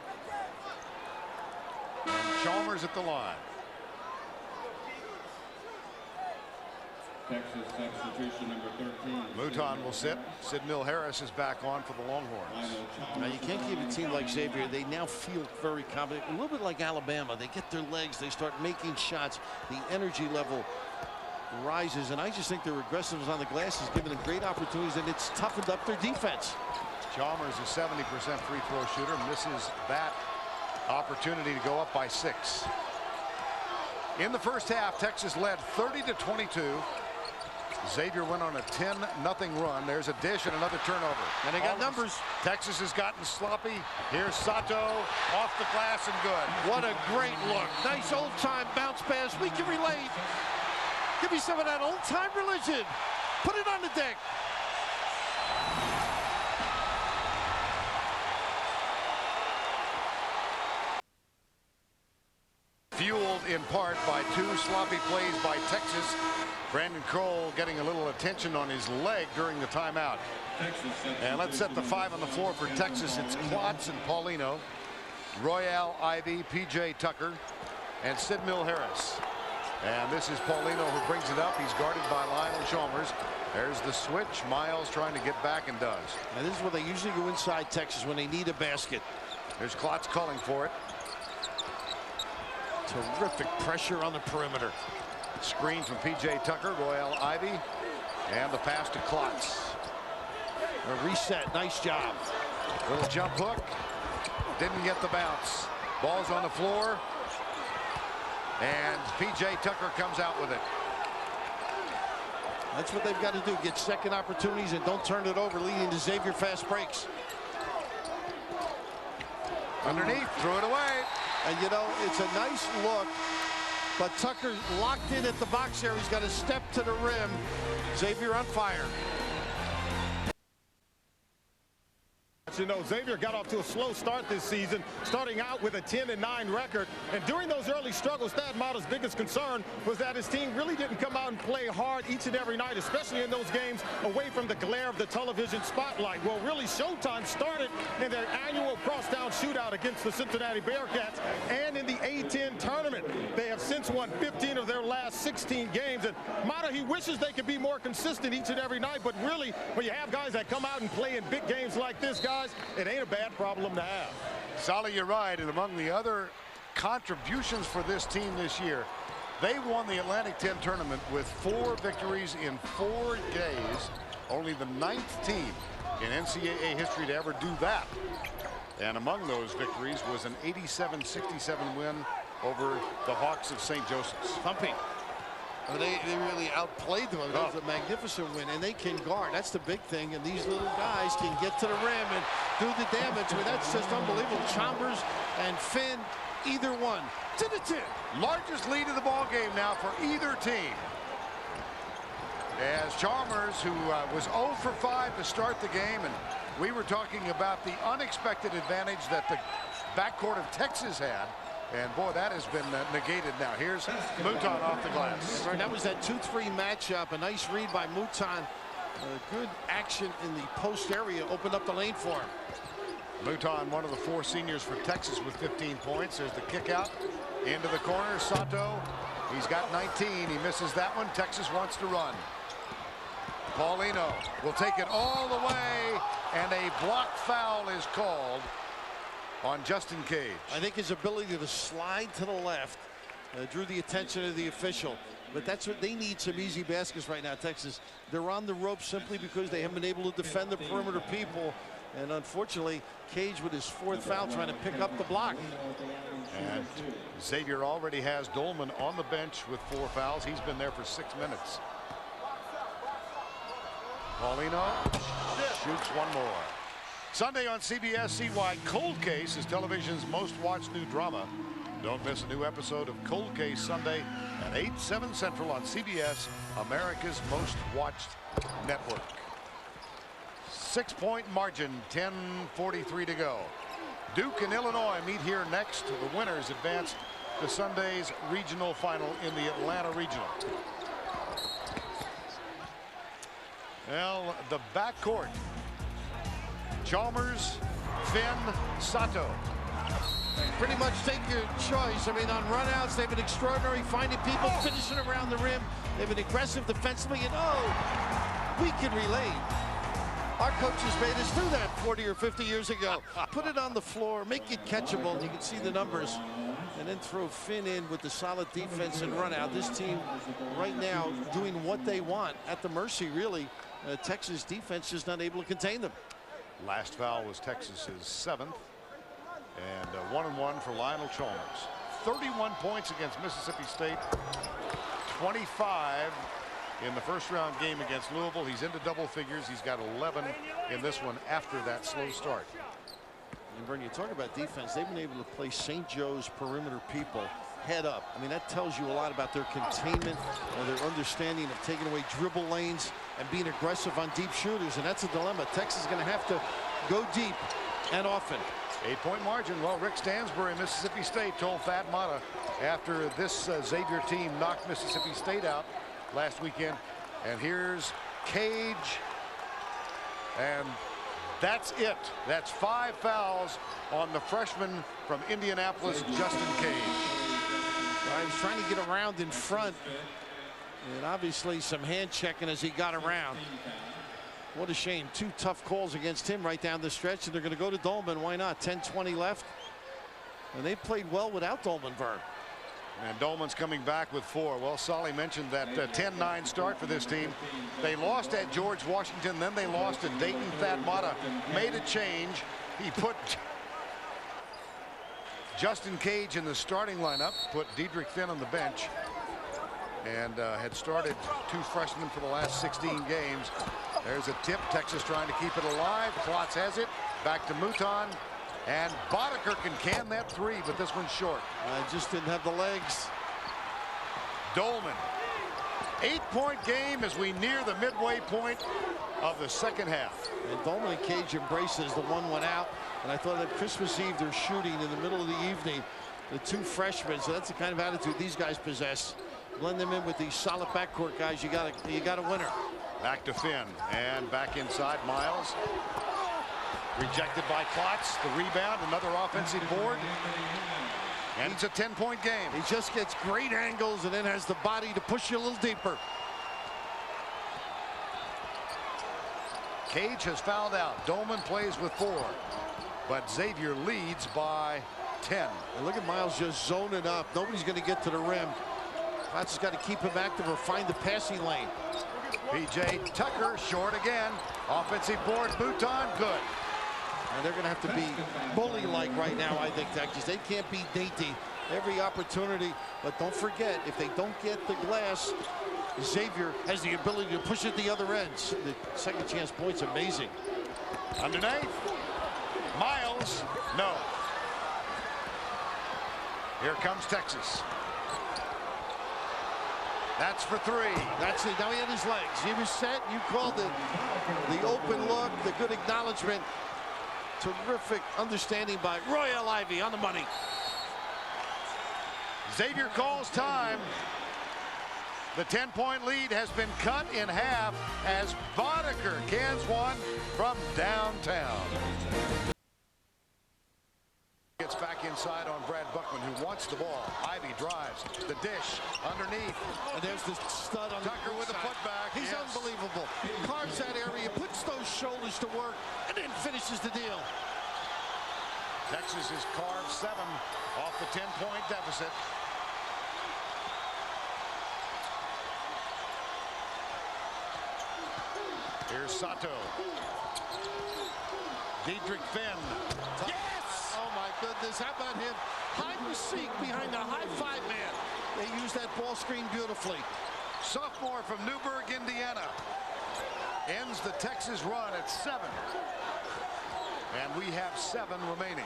And Chalmers at the line. Texas substitution number 13. Mouton will sit. Sid Mill-Harris is back on for the Longhorns. Now, you can't give a team like Xavier. They now feel very confident. A little bit like Alabama. They get their legs. They start making shots. The energy level rises. And I just think their aggressiveness on the glass has given them great opportunities, and it's toughened up their defense. Chalmers, a 70% free throw shooter, misses that opportunity to go up by 6. In the first half, Texas led 30-22. Xavier went on a 10-0 run. There's a dish and another turnover. And they got numbers. Texas has gotten sloppy. Here's Sato off the glass and good. What a great look. Nice old-time bounce pass. We can relate. Give me some of that old-time religion. Put it on the deck. Fueled in part by 2 sloppy plays by Texas. Brandon Kroll getting a little attention on his leg during the timeout. And let's set the 5 on the floor for Texas. It's Klotz and Paulino, Royale Ivy, P.J. Tucker, and Sid Mill-Harris. And this is Paulino who brings it up. He's guarded by Lionel Chalmers. There's the switch. Miles trying to get back and does. And this is where they usually go inside Texas when they need a basket. There's Klotz calling for it. Terrific pressure on the perimeter. Screen from P.J. Tucker, Royale Ivy, and the pass to Klotz. A reset, nice job. Little jump hook, didn't get the bounce. Ball's on the floor, and P.J. Tucker comes out with it. That's what they've got to do, get second opportunities and don't turn it over, leading to Xavier fast breaks. Underneath, threw it away. And you know, it's a nice look, but Tucker locked in at the box area. He's got to step to the rim. Xavier on fire. You know, Xavier got off to a slow start this season, starting out with a 10-9 record. And during those early struggles, Thad Matta's biggest concern was that his team really didn't come out and play hard each and every night, especially in those games away from the glare of the television spotlight. Well, really, Showtime started in their annual crosstown shootout against the Cincinnati Bearcats and in the A-10 tournament. They have since won 15 of their last 16 games. And Matta, he wishes they could be more consistent each and every night. But really, when you have guys that come out and play in big games like this, guys, it ain't a bad problem to have. Solly, you're right. And among the other contributions for this team this year, they won the Atlantic 10 tournament with 4 victories in 4 days. Only the 9th team in NCAA history to ever do that. And among those victories was an 87-67 win over the Hawks of St. Joseph's. Thumping. They really outplayed them. It was a magnificent win, and they can guard. That's the big thing, and these little guys can get to the rim and do the damage. I mean, that's just unbelievable. Chalmers and Finn, either one to the 10. Largest lead of the ball game now for either team. As Chalmers, who was 0 for 5 to start the game, and we were talking about the unexpected advantage that the backcourt of Texas had. And boy, that has been negated now. Here's Mouton off the glass. Right, that was that 2-3 matchup. A nice read by Mouton. Good action in the post area. Opened up the lane for him. Mouton, one of the 4 seniors for Texas with 15 points. There's the kick out into the corner. Sato, he's got 19. He misses that one. Texas wants to run. Paulino will take it all the way, and a block foul is called on Justin Cage. I think his ability to slide to the left drew the attention of the official. But that's what they need, some easy baskets right now, Texas. They're on the rope simply because they haven't been able to defend the perimeter people. And unfortunately, Cage with his 4th foul trying to pick up the block. And Xavier already has Dolman on the bench with 4 fouls. He's been there for 6 minutes. Paulino shoots one more. Sunday on CBS, see why Cold Case is television's most watched new drama. Don't miss a new episode of Cold Case Sunday at 8, 7 Central on CBS, America's most watched network. 6-point margin, 10:43 to go. Duke and Illinois meet here next. The winners advance to Sunday's regional final in the Atlanta Regional. Well, the backcourt. Chalmers, Finn, Sato. Pretty much take your choice. I mean, on runouts, they've been extraordinary, finding people, finishing around the rim. They've been aggressive defensively, and we can relate. Our coaches made us do that 40 or 50 years ago. Put it on the floor, make it catchable. You can see the numbers. And then throw Finn in with the solid defense and run out. This team right now doing what they want at the mercy, really. Texas defense is not able to contain them. Last foul was Texas's 7th. And 1-1 for Lionel Chalmers. 31 points against Mississippi State, 25 in the first round game against Louisville. He's into double figures. He's got 11 in this one after that slow start. And Vern, you talk about defense. They've been able to play St. Joe's perimeter people head up. I mean, that tells you a lot about their containment and their understanding of taking away dribble lanes and being aggressive on deep shooters. And that's a dilemma. Texas is going to have to go deep and often. 8-point margin. Well, Rick Stansbury, Mississippi State, told Thad Matta after this Xavier team knocked Mississippi State out last weekend. And here's Cage. And that's it. That's 5 fouls on the freshman from Indianapolis, Justin Cage. He was trying to get around in front. And obviously some hand checking as he got around. What a shame. 2 tough calls against him right down the stretch. And they're going to go to Dolman. Why not? 10-20 left. And they played well without Dolman, Vern. And Dolman's coming back with 4. Well, Solly mentioned that 10-9 start for this team. They lost at George Washington, then they lost at Dayton. Thad Matta made a change. He put Justin Cage in the starting lineup, put Diedrich Finn on the bench, and had started 2 freshmen for the last 16 games. There's a tip. Texas trying to keep it alive. Klotz has it. Back to Mouton. And Boddicker can can that 3, but this one's short. Just didn't have the legs. Dolman. 8-point game as we near the midway point of the second half. And Dolman and Cage embraces the one went out. And I thought that Christmas Eve they're shooting in the middle of the evening. The 2 freshmen. So that's the kind of attitude these guys possess. Blend them in with these solid backcourt guys. You got a winner. Back to Finn and back inside Miles. Rejected by Klotz. The rebound, another offensive board. And it's a 10-point game. He just gets great angles and then has the body to push you a little deeper. Cage has fouled out. Dolman plays with 4. But Xavier leads by 10. And look at Miles just zoning up. Nobody's going to get to the rim. Klotz has got to keep him active or find the passing lane. P.J. Tucker short again. Offensive board. Mouton good. And they're going to have to be bully-like right now, I think, Texas. They can't be dainty every opportunity. But don't forget, if they don't get the glass, Xavier has the ability to push it the other end. The second chance point's amazing. Underneath. Miles. No. Here comes Texas. That's for 3. That's it. Now he had his legs. He was set. You called it the open look, the good acknowledgement. Terrific understanding by Royal Ivy on the money. Xavier calls time. The 10-point lead has been cut in half as Boddicker cans one from downtown. Gets back inside on Brad Buckman, who wants the ball. Ivy drives the dish underneath. And there's the stud on Tucker with the putback. He's unbelievable. Carves that area, puts those shoulders to work, and then finishes the deal. Texas has carved 7 off the 10-point deficit. Here's Sato. Diedrich Finn. Yes! Oh my goodness, how about him? Hide and seek behind the high-five man. They use that ball screen beautifully. Sophomore from Newburgh, Indiana. Ends the Texas run at 7. And we have 7 remaining.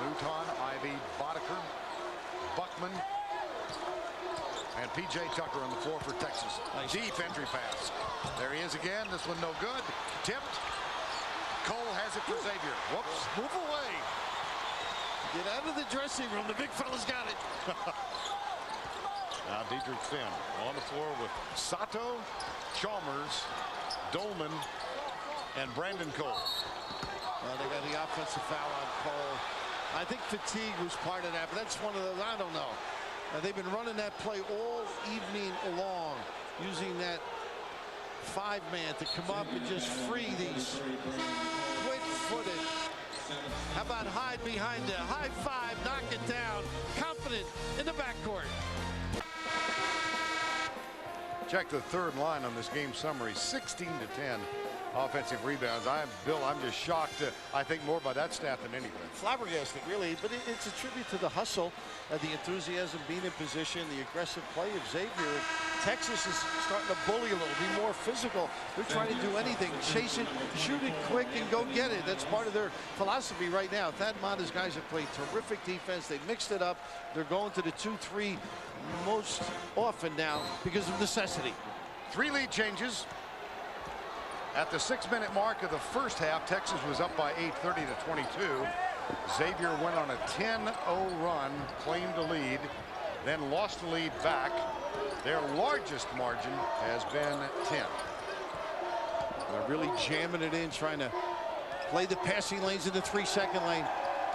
Mouton, Ivy, Boddicker, Buckman, and P.J. Tucker on the floor for Texas. Nice. Deep entry pass. There he is again. This one no good. Tipped. Cole has it for Xavier. Whoops. Move away. Get out of the dressing room. The big fella's got it. Now Diedrich Finn on the floor with Sato, Chalmers, Dolman, and Brandon Cole. Well, they got the offensive foul on Cole. I think fatigue was part of that, but that's one of those, I don't know. They've been running that play all evening long, using that 5-man to come up and just free these quick-footed. How about hide behind the high five, knock it down, confident in the backcourt. Check the third line on this game summary. 16-10 offensive rebounds. Bill, I'm just shocked. I think more by that stat than anything. Flabbergasted, really, but it's a tribute to the hustle, the enthusiasm, being in position, the aggressive play of Xavier. Texas is starting to bully a little, be more physical. They're trying to do anything, chase it, shoot it quick, and go get it. That's part of their philosophy right now. Thad Matta's guys have played terrific defense. They mixed it up. They're going to the 2-3 most often now because of necessity. 3 lead changes. At the 6-minute mark of the first half, Texas was up by 8, 30-22. Xavier went on a 10-0 run, claimed a lead, then lost the lead back. Their largest margin has been 10. They're really jamming it in, trying to play the passing lanes in the 3-second lane.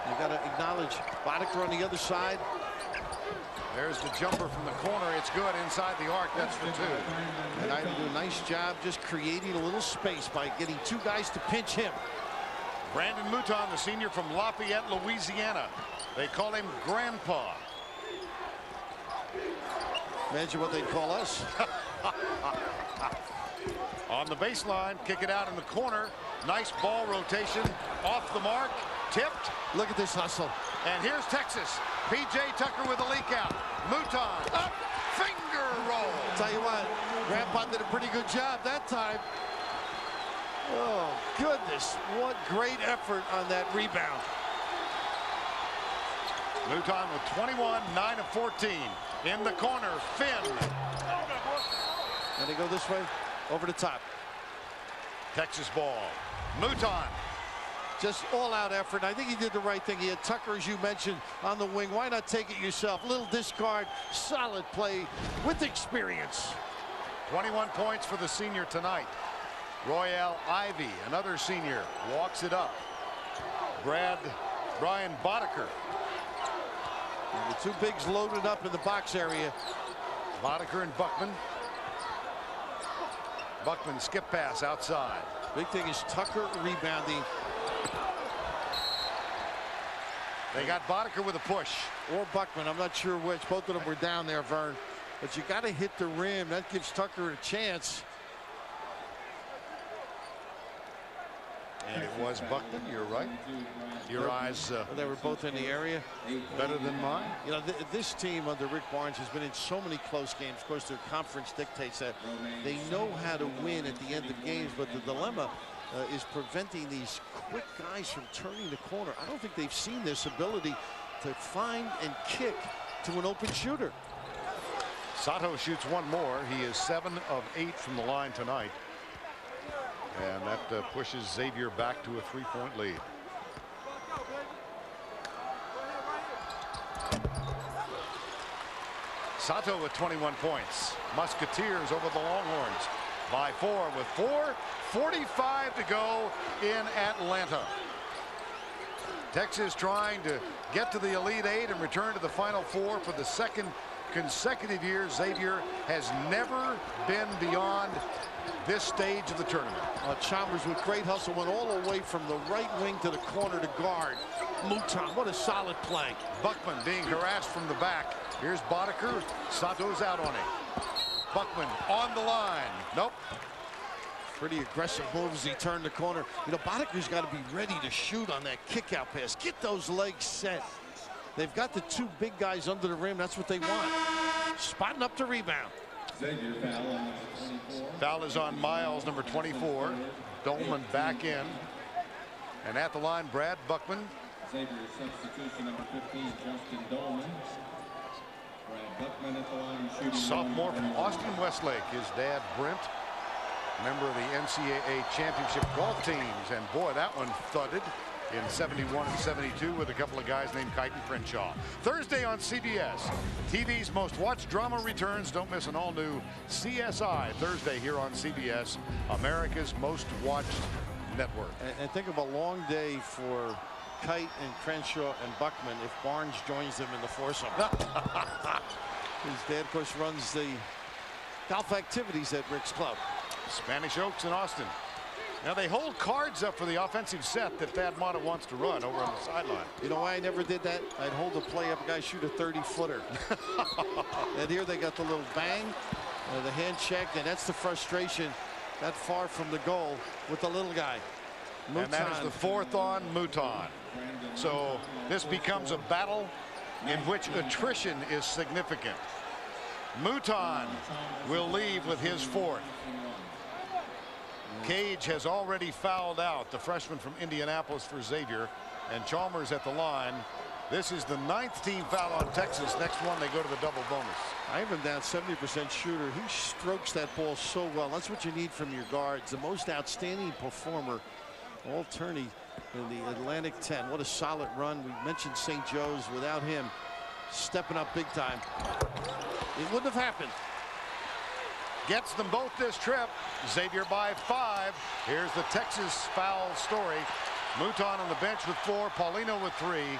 You got to acknowledge Boddicker on the other side. There's the jumper from the corner. It's good inside the arc. That's for 2. And I do a nice job just creating a little space by getting 2 guys to pinch him. Brandon Mouton, the senior from Lafayette, Louisiana. They call him Grandpa. Imagine what they'd call us. On the baseline, kick it out in the corner. Nice ball rotation. Off the mark. Tipped. Look at this hustle. And here's Texas. P.J. Tucker with a leak out. Mouton up. Finger roll. Tell you what, Grandpa did a pretty good job that time. Oh, goodness. What great effort on that rebound. Mouton with 21, 9 of 14. In the corner, Finn. And they go this way, over the top. Texas ball. Mouton. Just all-out effort. I think he did the right thing. He had Tucker, as you mentioned, on the wing. Why not take it yourself? Little discard, solid play with experience. 21 points for the senior tonight. Royale Ivy, another senior, walks it up. Brian Boddicker. And the 2 bigs loaded up in the box area. Boddicker and Buckman. Buckman skip pass outside. Big thing is Tucker rebounding. They got Boddicker with a push. Or Buckman, I'm not sure which. Both of them were down there, Vern. But you got to hit the rim. That gives Tucker a chance. And it was Buckman, you're right. Your eyes they were both in the area. Better than mine. You know, this team under Rick Barnes has been in so many close games. Of course, their conference dictates that they know how to win at the end of games, but the dilemma is preventing these quick guys from turning the corner. I don't think they've seen this ability to find and kick to an open shooter. Sato shoots 1 more. He is 7 of 8 from the line tonight. And that pushes Xavier back to a 3-point lead. Sato with 21 points. Musketeers over the Longhorns by 4 with 4:45 to go in Atlanta. Texas trying to get to the Elite 8 and return to the Final 4 for the 2nd consecutive year. Xavier has never been beyond this stage of the tournament. Chalmers with great hustle went all the way from the right wing to the corner to guard. Mouton, what a solid play. Buckman being harassed from the back. Here's Boddicker. Sato's out on him. Buckman on the line. Nope. Pretty aggressive move as he turned the corner. You know, Boddicker's got to be ready to shoot on that kick-out pass. Get those legs set. They've got the 2 big guys under the rim. That's what they want. Spotting up the rebound. Foul is on Miles, number 24. Dolman back in. And at the line, Brad Buckman. Xavier substitution, number 15, Justin Dolman. Brad Buckman at the line, shooting. Sophomore from Austin Westlake. His dad, Brent, member of the NCAA championship golf teams. And boy, that one thudded in 71 and 72 with a couple of guys named Kite and Crenshaw. Thursday on CBS, TV's most watched drama returns. Don't miss an all-new CSI Thursday here on CBS, America's most watched network. And think of a long day for Kite and Crenshaw and Buckman if Barnes joins them in the foursome. His dad, of course, runs the golf activities at Rick's club. Spanish Oaks in Austin. Now they hold cards up for the offensive set that Thad Matta wants to run over on the sideline. You know why I never did that? I'd hold the play up, a guy shoot a 30-footer. And here they got the little bang, the hand check, and that's the frustration. that far from the goal with the little guy. Mouton. And that is the 4th on Mouton. So this becomes a battle in which attrition is significant. Mouton will leave with his 4th. Cage has already fouled out, the freshman from Indianapolis for Xavier, and Chalmers at the line. This is the 9th team foul on Texas. Next one, they go to the double bonus. I have him down 70% shooter. He strokes that ball so well. That's what you need from your guards. The most outstanding performer, all tourney in the Atlantic 10. What a solid run. We mentioned St. Joe's. Without him stepping up big time, it wouldn't have happened. Gets them both this trip. Xavier by 5. Here's the Texas foul story. Mouton on the bench with 4. Paulino with 3.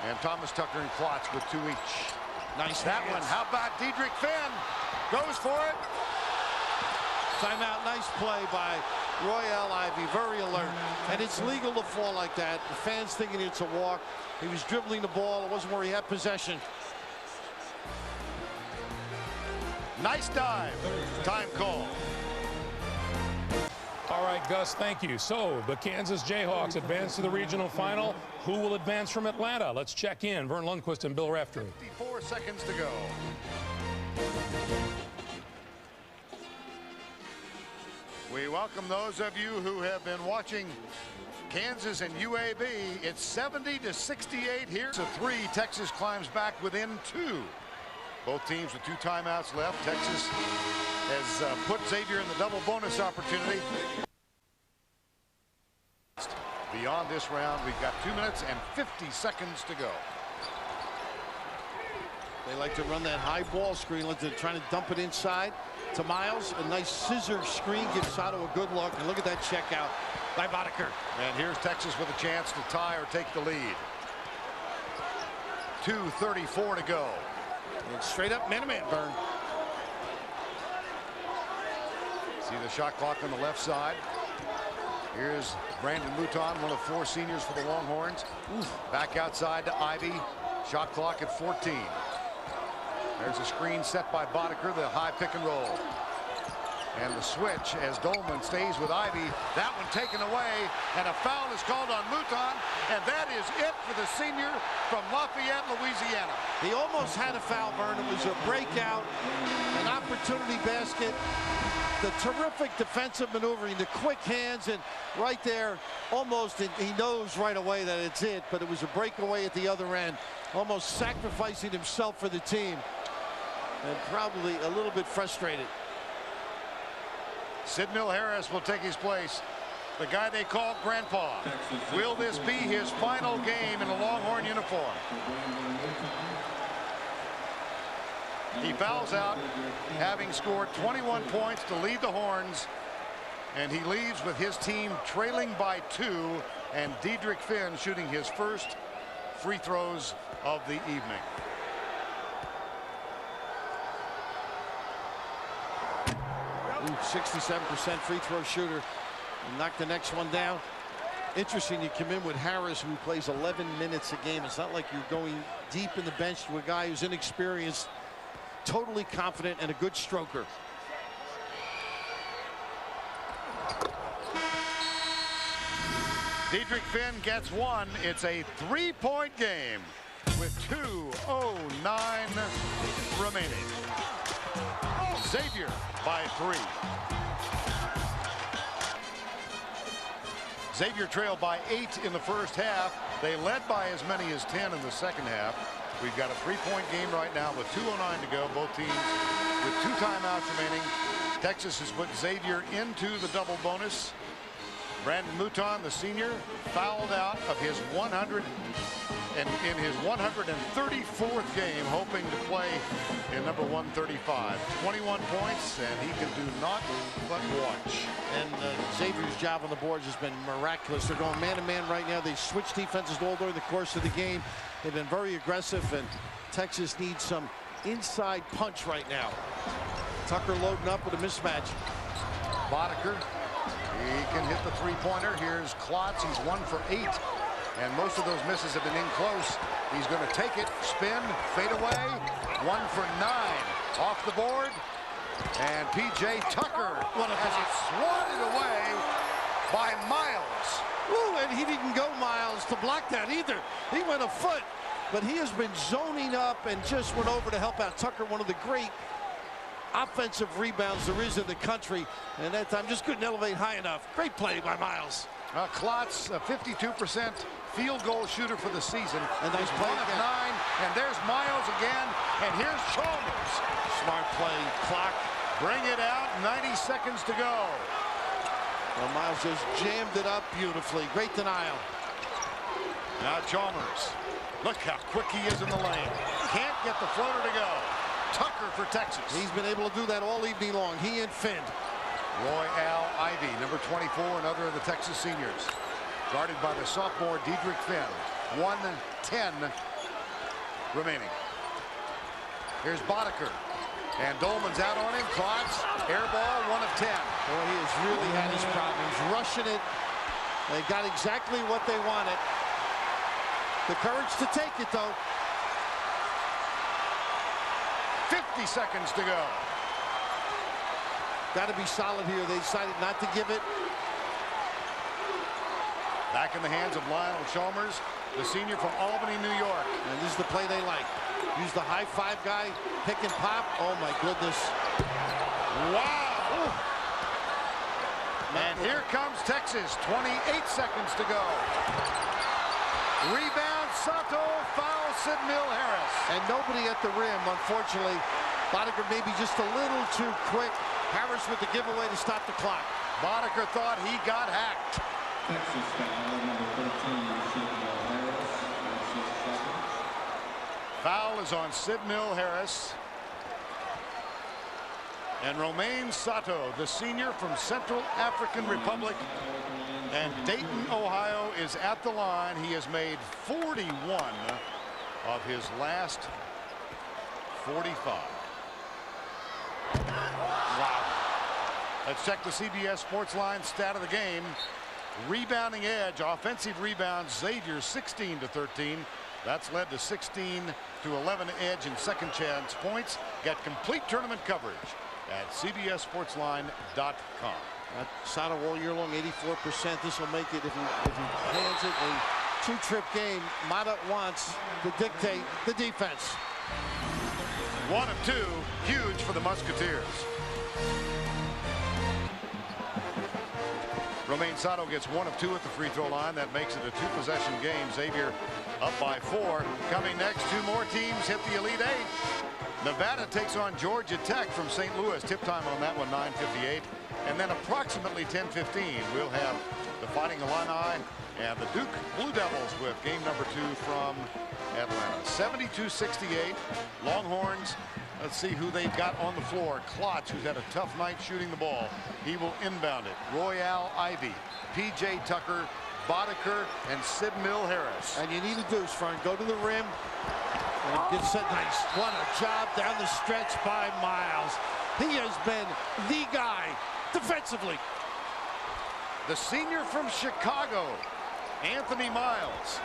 And Thomas Tucker and Klotz with 2 each. Nice that one. How about Diedrich Finn? Goes for it. Timeout. Nice play by Royale Ivy. Very alert. And it's legal to fall like that. The fans thinking it's a walk. He was dribbling the ball. It wasn't where he had possession. Nice dive. Time call. All right, Gus, thank you. So the Kansas Jayhawks advance to the regional final. Who will advance from Atlanta? Let's check in. Vern Lundquist and Bill Raftery. 54 seconds to go. We welcome those of you who have been watching Kansas and UAB. It's 70-68 here. So 3. Texas climbs back within 2. Both teams with 2 timeouts left. Texas has put Xavier in the double bonus opportunity. Beyond this round, we've got 2 minutes and 50 seconds to go. They like to run that high ball screen. They're trying to dump it inside to Miles. A nice scissor screen gives Sato a good look. And look at that check out by Boddicker. And here's Texas with a chance to tie or take the lead. 2:34 to go. And straight up man-to-man burn. See the shot clock on the left side. Here's Brandon Mouton, one of 4 seniors for the Longhorns. Back outside to Ivy. Shot clock at 14. There's a screen set by Boddicker, the high pick and roll. And the switch as Dolman stays with Ivy. That one taken away, and a foul is called on Mouton, and that is it for the senior from Lafayette, Louisiana. He almost had a foul, Vern. It was a breakout, an opportunity basket. The terrific defensive maneuvering, the quick hands, and right there, almost, he knows right away that it's it, but it was a breakaway at the other end, almost sacrificing himself for the team, and probably a little bit frustrated. Sid Mill-Harris will take his place. The guy they call Grandpa. Will this be his final game in a Longhorn uniform? He fouls out, having scored 21 points to lead the Horns, and he leaves with his team trailing by 2, and Diedrich Finn shooting his first free throws of the evening. Ooh, 67% free throw shooter. Knock the next one down. Interesting, you come in with Harris, who plays 11 minutes a game. It's not like you're going deep in the bench to a guy who's inexperienced, totally confident, and a good stroker. Diedrich Finn gets 1. It's a 3-point game with 2:09 remaining. Xavier by 3. Xavier trailed by 8 in the first half. They led by as many as 10 in the second half. We've got a 3-point game right now with 2:09 to go. Both teams with 2 timeouts remaining. Texas has put Xavier into the double bonus. Brandon Mouton, the senior, fouled out of his 134th game, hoping to play in number 135. 21 points, and he can do naught but watch. And Xavier's job on the boards has been miraculous. They're going man-to-man right now. They switched defenses all during the course of the game. They've been very aggressive, and Texas needs some inside punch right now. Tucker loading up with a mismatch. Boddicker, he can hit the 3-pointer. Here's Klotz. He's 1 for 8. And most of those misses have been in close. He's going to take it, spin, fade away. 1 for 9. Off the board. And P.J. Tucker has it swatted away by Miles. Ooh, and he didn't go Miles to block that either. He went a foot, but he has been zoning up and just went over to help out Tucker, one of the great offensive rebounds there is in the country. And that time just couldn't elevate high enough. Great play by Miles. Klotz, a 52% field goal shooter for the season. And nice play of again. 9, and there's Miles again, and here's Chalmers. Smart play, clock. Bring it out, 90 seconds to go. Well, Miles just jammed it up beautifully. Great denial. Now Chalmers. Look how quick he is in the lane. Can't get the floater to go. Tucker for Texas. He's been able to do that all evening long. He and Finn. Roy Al Ivy, number 24, another of the Texas seniors. Guarded by the sophomore Diedrich Finn. 1:10 remaining. Here's Boddicker. And Dolman's out on him. Klotz, air ball, 1 of 10. Boy, he has really had his problems rushing it. They got exactly what they wanted. The courage to take it, though. 50 seconds to go. Got to be solid here. They decided not to give it. Back in the hands of Lionel Chalmers, the senior from Albany, New York. And this is the play they like. Use the high five guy, pick and pop. Oh, my goodness. Wow. Ooh. And here comes Texas. 28 seconds to go. Rebound, Sato, foul, Sid Mill Harris. And nobody at the rim, unfortunately. Boddicker maybe just a little too quick. Harris with the giveaway to stop the clock. Boddicker thought he got hacked. Texas foul, number 13, Sid Mill Harris. Foul is on Sid Mill Harris. And Romain Sato, the senior from Central African Republic and Dayton, Ohio, is at the line. He has made 41 of his last 45. Wow. Let's check the CBS Sports Line stat of the game. Rebounding edge, offensive rebounds, Xavier 16-13. That's led to 16-11 edge in second chance points. Get complete tournament coverage at CBSSportsLine.com. Sato all year long, 84%. This will make it, if he hands it, a two-trip game. Mata wants to dictate the defense. 1 of 2, huge for the Musketeers. Romain Sato gets 1 of 2 at the free throw line. That makes it a 2-possession game. Xavier up by 4. Coming next, 2 more teams hit the Elite 8. Nevada takes on Georgia Tech from St. Louis. Tip time on that one, 9:58. And then approximately 10:15, we'll have the Fighting Illini and the Duke Blue Devils with game number 2 from Atlanta. 72-68. Longhorns. Let's see who they've got on the floor. Klotz, who's had a tough night shooting the ball. He will inbound it. Royale Ivy, P.J. Tucker, Boddicker, and Sid Mill Harris. And you need a deuce, Fern. Go to the rim. And get set nice. What a job down the stretch by Miles. He has been the guy defensively. The senior from Chicago, Anthony Miles.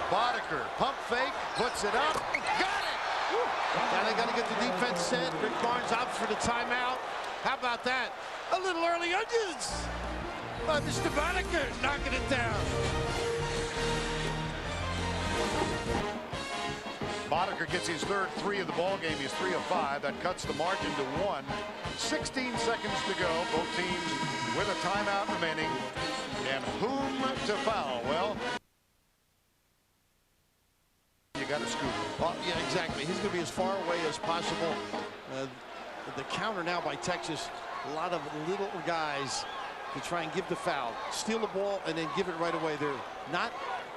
Boddicker, pump fake, puts it up, got it! Now they got to get the defense set. Rick Barnes opts for the timeout. How about that? A little early onions by Mr. Boddicker, knocking it down. Boddicker gets his third 3 of the ball game. He's 3 of 5. That cuts the margin to 1. 16 seconds to go. Both teams with a timeout remaining. And whom to foul? Well, you got to scoop. Well, yeah, exactly. He's going to be as far away as possible. The counter now by Texas. A lot of little guys to try and give the foul. Steal the ball and then give it right away. They're not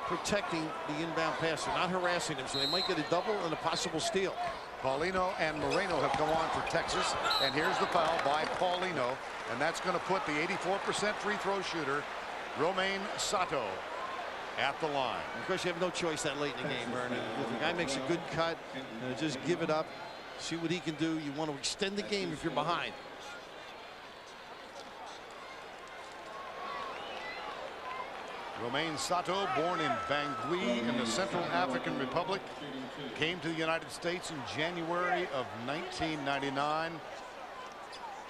protecting the inbound passer, not harassing him, so they might get a double and a possible steal. Paulino and Moreno have come on for Texas, and here's the foul by Paulino, and that's going to put the 84% free throw shooter, Romain Sato, at the line. Of course, you have no choice that late in the game, Vernon. If the guy makes a good cut, just give it up, see what he can do. You want to extend the game if you're behind. Romain Sato, born in Bangui in the Central African Republic, came to the United States in January of 1999.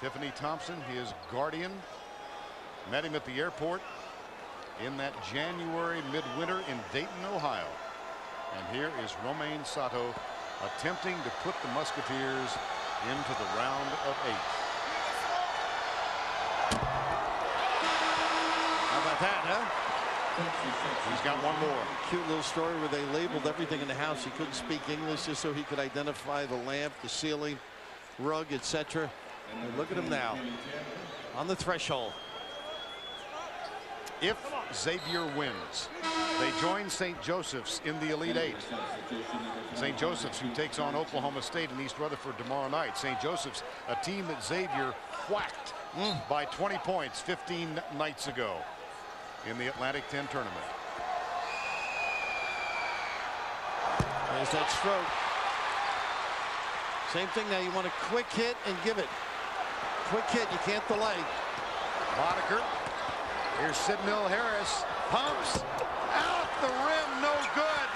Tiffany Thompson, his guardian, met him at the airport in that January midwinter in Dayton, Ohio. And here is Romain Sato attempting to put the Musketeers into the round of 8. How about that, huh? He's got one more. Cute little story where they labeled everything in the house. He couldn't speak English just so he could identify the lamp, the ceiling, rug, etc. And look at him now on the threshold. If Xavier wins, they join St. Joseph's in the Elite 8. St. Joseph's, who takes on Oklahoma State in East Rutherford tomorrow night. St. Joseph's, a team that Xavier whacked by 20 points 15 nights ago in the Atlantic 10 tournament. There's that stroke. Same thing now. You want a quick hit and give it. Quick hit. You can't delay. Boddicker. Here's Sidnell Harris. Pumps. Out the rim. No good.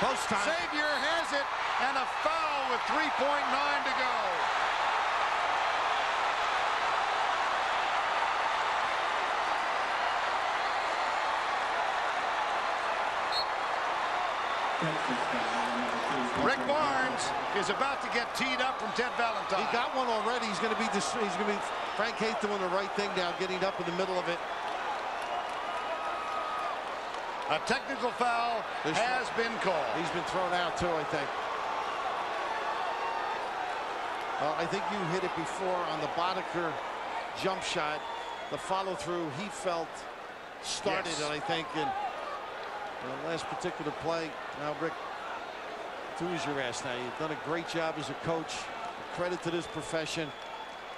Post time. Xavier has it. And a foul with 3.9 to go. Rick Barnes is about to get teed up from Ted Valentine. He got one already. He's going to be Frank Haith doing the right thing now, getting up in the middle of it. A technical foul has been called. He's been thrown out too, I think. I think you hit it before on the Boddicker jump shot. The follow through he felt started, yes. And I think in the last particular play. Now, Rick, who is your ass now? You've done a great job as a coach. Credit to this profession.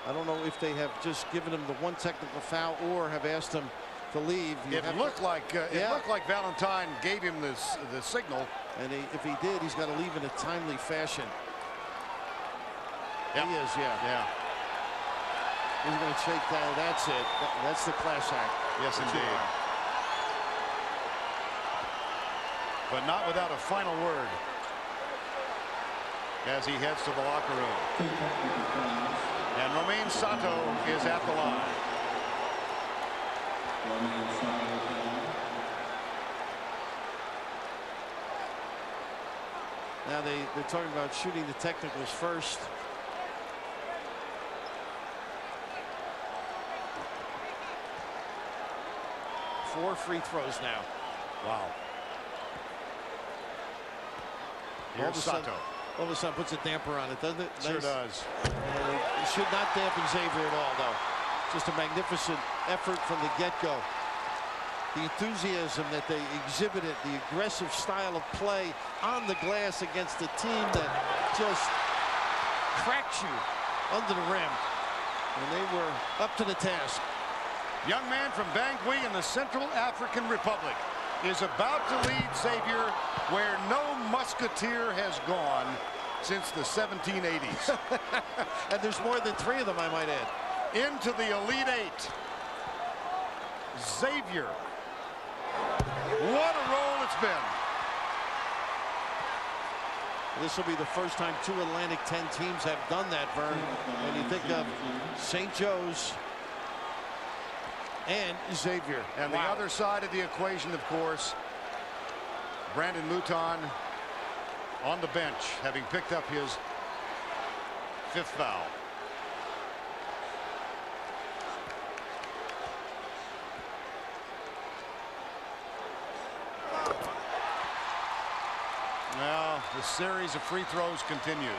I don't know if they have just given him the one technical foul or have asked him to leave. It looked like Valentine gave him the signal, and if he did, he's got to leave in a timely fashion. Yep. He is, yeah. He's going to shake down. That's it. That's the class act. Yes, indeed. But not without a final word as he heads to the locker room. And Romain Sato is at the line. Now they're talking about shooting the technicals first. Four free throws now. Wow. Here's Sato. All of a sudden puts a damper on it, doesn't it? Sure does. It should not dampen Xavier at all, though. Just a magnificent effort from the get-go. The enthusiasm that they exhibited, the aggressive style of play on the glass against a team that just cracks you under the rim. And they were up to the task. Young man from Bangui in the Central African Republic is about to lead Xavier where no Musketeer has gone since the 1780s. And there's more than 3 of them, I might add. Into the Elite 8. Xavier. What a roll it's been. This will be the first time 2 Atlantic 10 teams have done that, Vern. When you think of St. Joe's and Xavier. And the other side of the equation, of course, Brandon Mouton on the bench, having picked up his 5th foul. Now the series of free throws continues.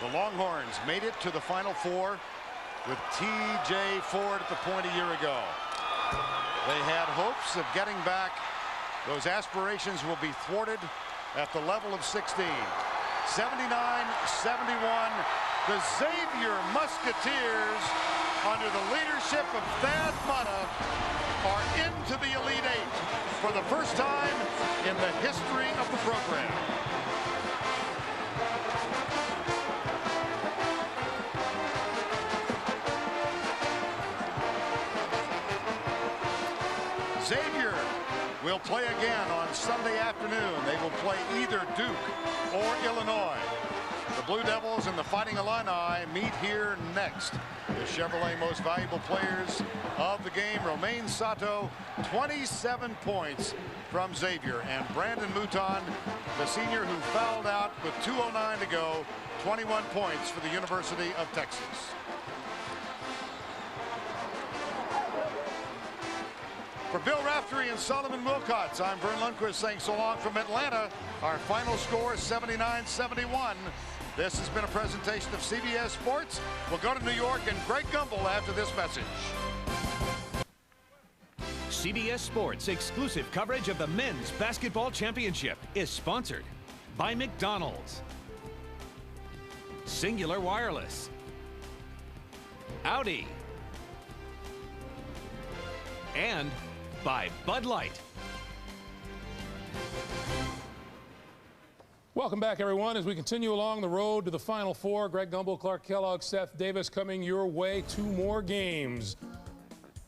The Longhorns made it to the Final Four with T.J. Ford at the point a year ago. They had hopes of getting back. Those aspirations will be thwarted at the level of 16. 79-71. The Xavier Musketeers, under the leadership of Thad Matta, are into the Elite 8 for the first time in the history of the program. Xavier will play again on Sunday afternoon. They will play either Duke or Illinois. The Blue Devils and the Fighting Illini meet here next. The Chevrolet most valuable players of the game. Romain Sato, 27 points from Xavier. And Brandon Mouton, the senior who fouled out with 2:09 to go, 21 points for the University of Texas. For Bill Raftery and Solomon Wilcots, I'm Vern Lundquist saying so long from Atlanta. Our final score is 79-71. This has been a presentation of CBS Sports. We'll go to New York and Greg Gumbel after this message. CBS Sports exclusive coverage of the Men's Basketball Championship is sponsored by McDonald's, Singular Wireless, Audi, and by Bud Light. Welcome back, everyone, as we continue along the road to the Final Four. Greg Gumbel, Clark Kellogg, Seth Davis coming your way. 2 more games.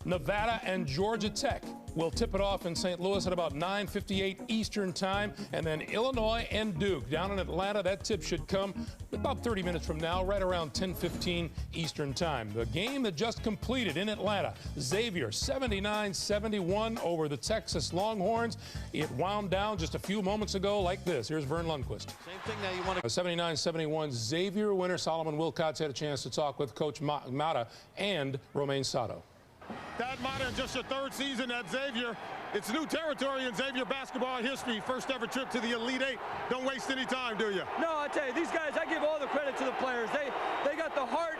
Nevada and Georgia Tech will tip it off in St. Louis at about 9:58 Eastern time. And then Illinois and Duke down in Atlanta. That tip should come about 30 minutes from now, right around 10:15 Eastern time. The game that just completed in Atlanta, Xavier 79-71 over the Texas Longhorns. It wound down just a few moments ago like this. Here's Vern Lundquist. Same thing now. You want to 79-71 Xavier winner. Solomon Wilcots had a chance to talk with Coach Mata and Romain Sato. Thad Matta in just your 3rd season at Xavier. It's new territory in Xavier basketball history. First ever trip to the Elite Eight. Don't waste any time, do you? No, I tell you, these guys, I give all the credit to the players. They got the heart,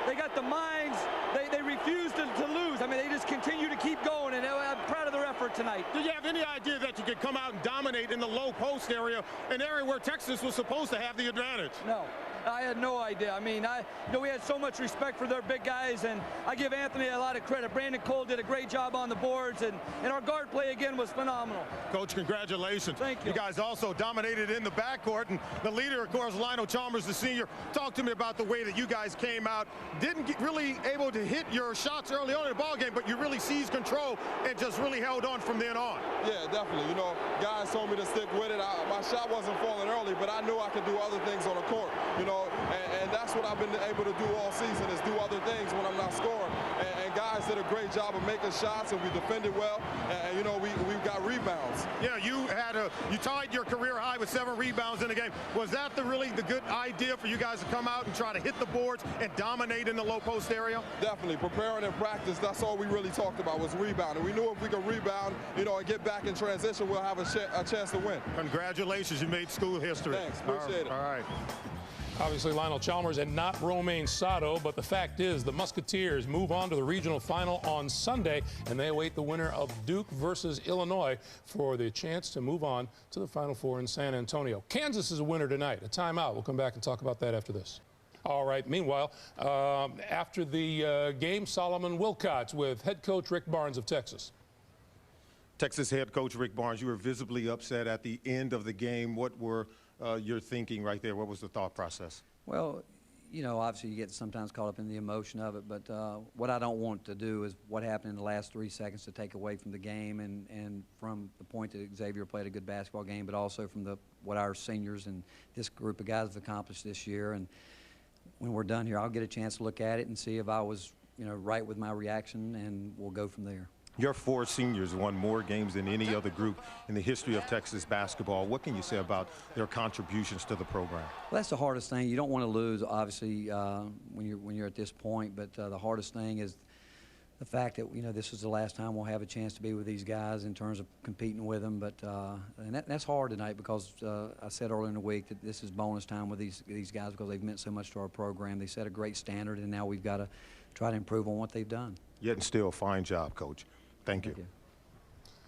they got the minds, they refuse to lose. I mean, they just continue to keep going, and I'm proud of their effort tonight. Did you have any idea that you could come out and dominate in the low post area, an area where Texas was supposed to have the advantage? No. I had no idea. I mean, we had so much respect for their big guys, and I give Anthony a lot of credit. Brandon Cole did a great job on the boards, and our guard play again was phenomenal. Coach, congratulations. Thank you. You guys also dominated in the backcourt, and the leader, of course, Lionel Chalmers, the senior. Talk to me about the way that you guys came out. Didn't get really able to hit your shots early on in the ballgame, but you really seized control and just really held on from then on. Yeah, definitely. You know, guys told me to stick with it. My shot wasn't falling early, but I knew I could do other things on the court. You know, and that's what I've been able to do all season, is do other things when I'm not scoring. And guys did a great job of making shots, and we defended well. And you know, we got rebounds. Yeah, you tied your career high with 7 rebounds in the game. Was that really the good idea for you guys to come out and try to hit the boards and dominate in the low post area? Definitely. Preparing in practice, that's all we really talked about, was rebounding. We knew if we could rebound, you know, and get back in transition, we'll have a chance to win. Congratulations, you made school history. Thanks, appreciate it. All right. Obviously Lionel Chalmers and not Romain Sato, but the fact is the Musketeers move on to the regional final on Sunday, and they await the winner of Duke versus Illinois for the chance to move on to the Final Four in San Antonio. Kansas is a winner tonight. A timeout. We'll come back and talk about that after this. All right. Meanwhile, after the game, Solomon Wilcots with head coach Rick Barnes of Texas. Texas head coach Rick Barnes, you were visibly upset at the end of the game. What were your thinking right there? What was the thought process? Well, you know, obviously you get sometimes caught up in the emotion of it, but what I don't want to do is what happened in the last 3 seconds to take away from the game and from the point that Xavier played a good basketball game, but also from what our seniors and this group of guys have accomplished this year. And when we're done here, I'll get a chance to look at it and see if I was, you know, right with my reaction, and we'll go from there. Your 4 seniors won more games than any other group in the history of Texas basketball. What can you say about their contributions to the program? Well, that's the hardest thing. You don't want to lose, obviously, when you're at this point. But the hardest thing is the fact that, you know, this is the last time we'll have a chance to be with these guys in terms of competing with them. But and that's hard tonight, because I said earlier in the week that this is bonus time with these guys, because they've meant so much to our program. They set a great standard, and now we've got to try to improve on what they've done. Yet and still, fine job, Coach. Thank you.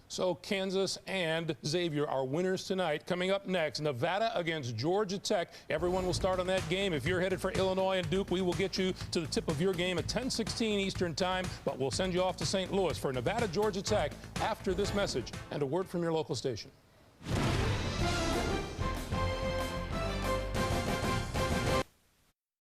So Kansas and Xavier are winners tonight. Coming up next, Nevada against Georgia Tech. Everyone will start on that game. If you're headed for Illinois and Duke, we will get you to the tip of your game at 10:16 Eastern time, but we'll send you off to St. Louis for Nevada, Georgia Tech after this message and a word from your local station.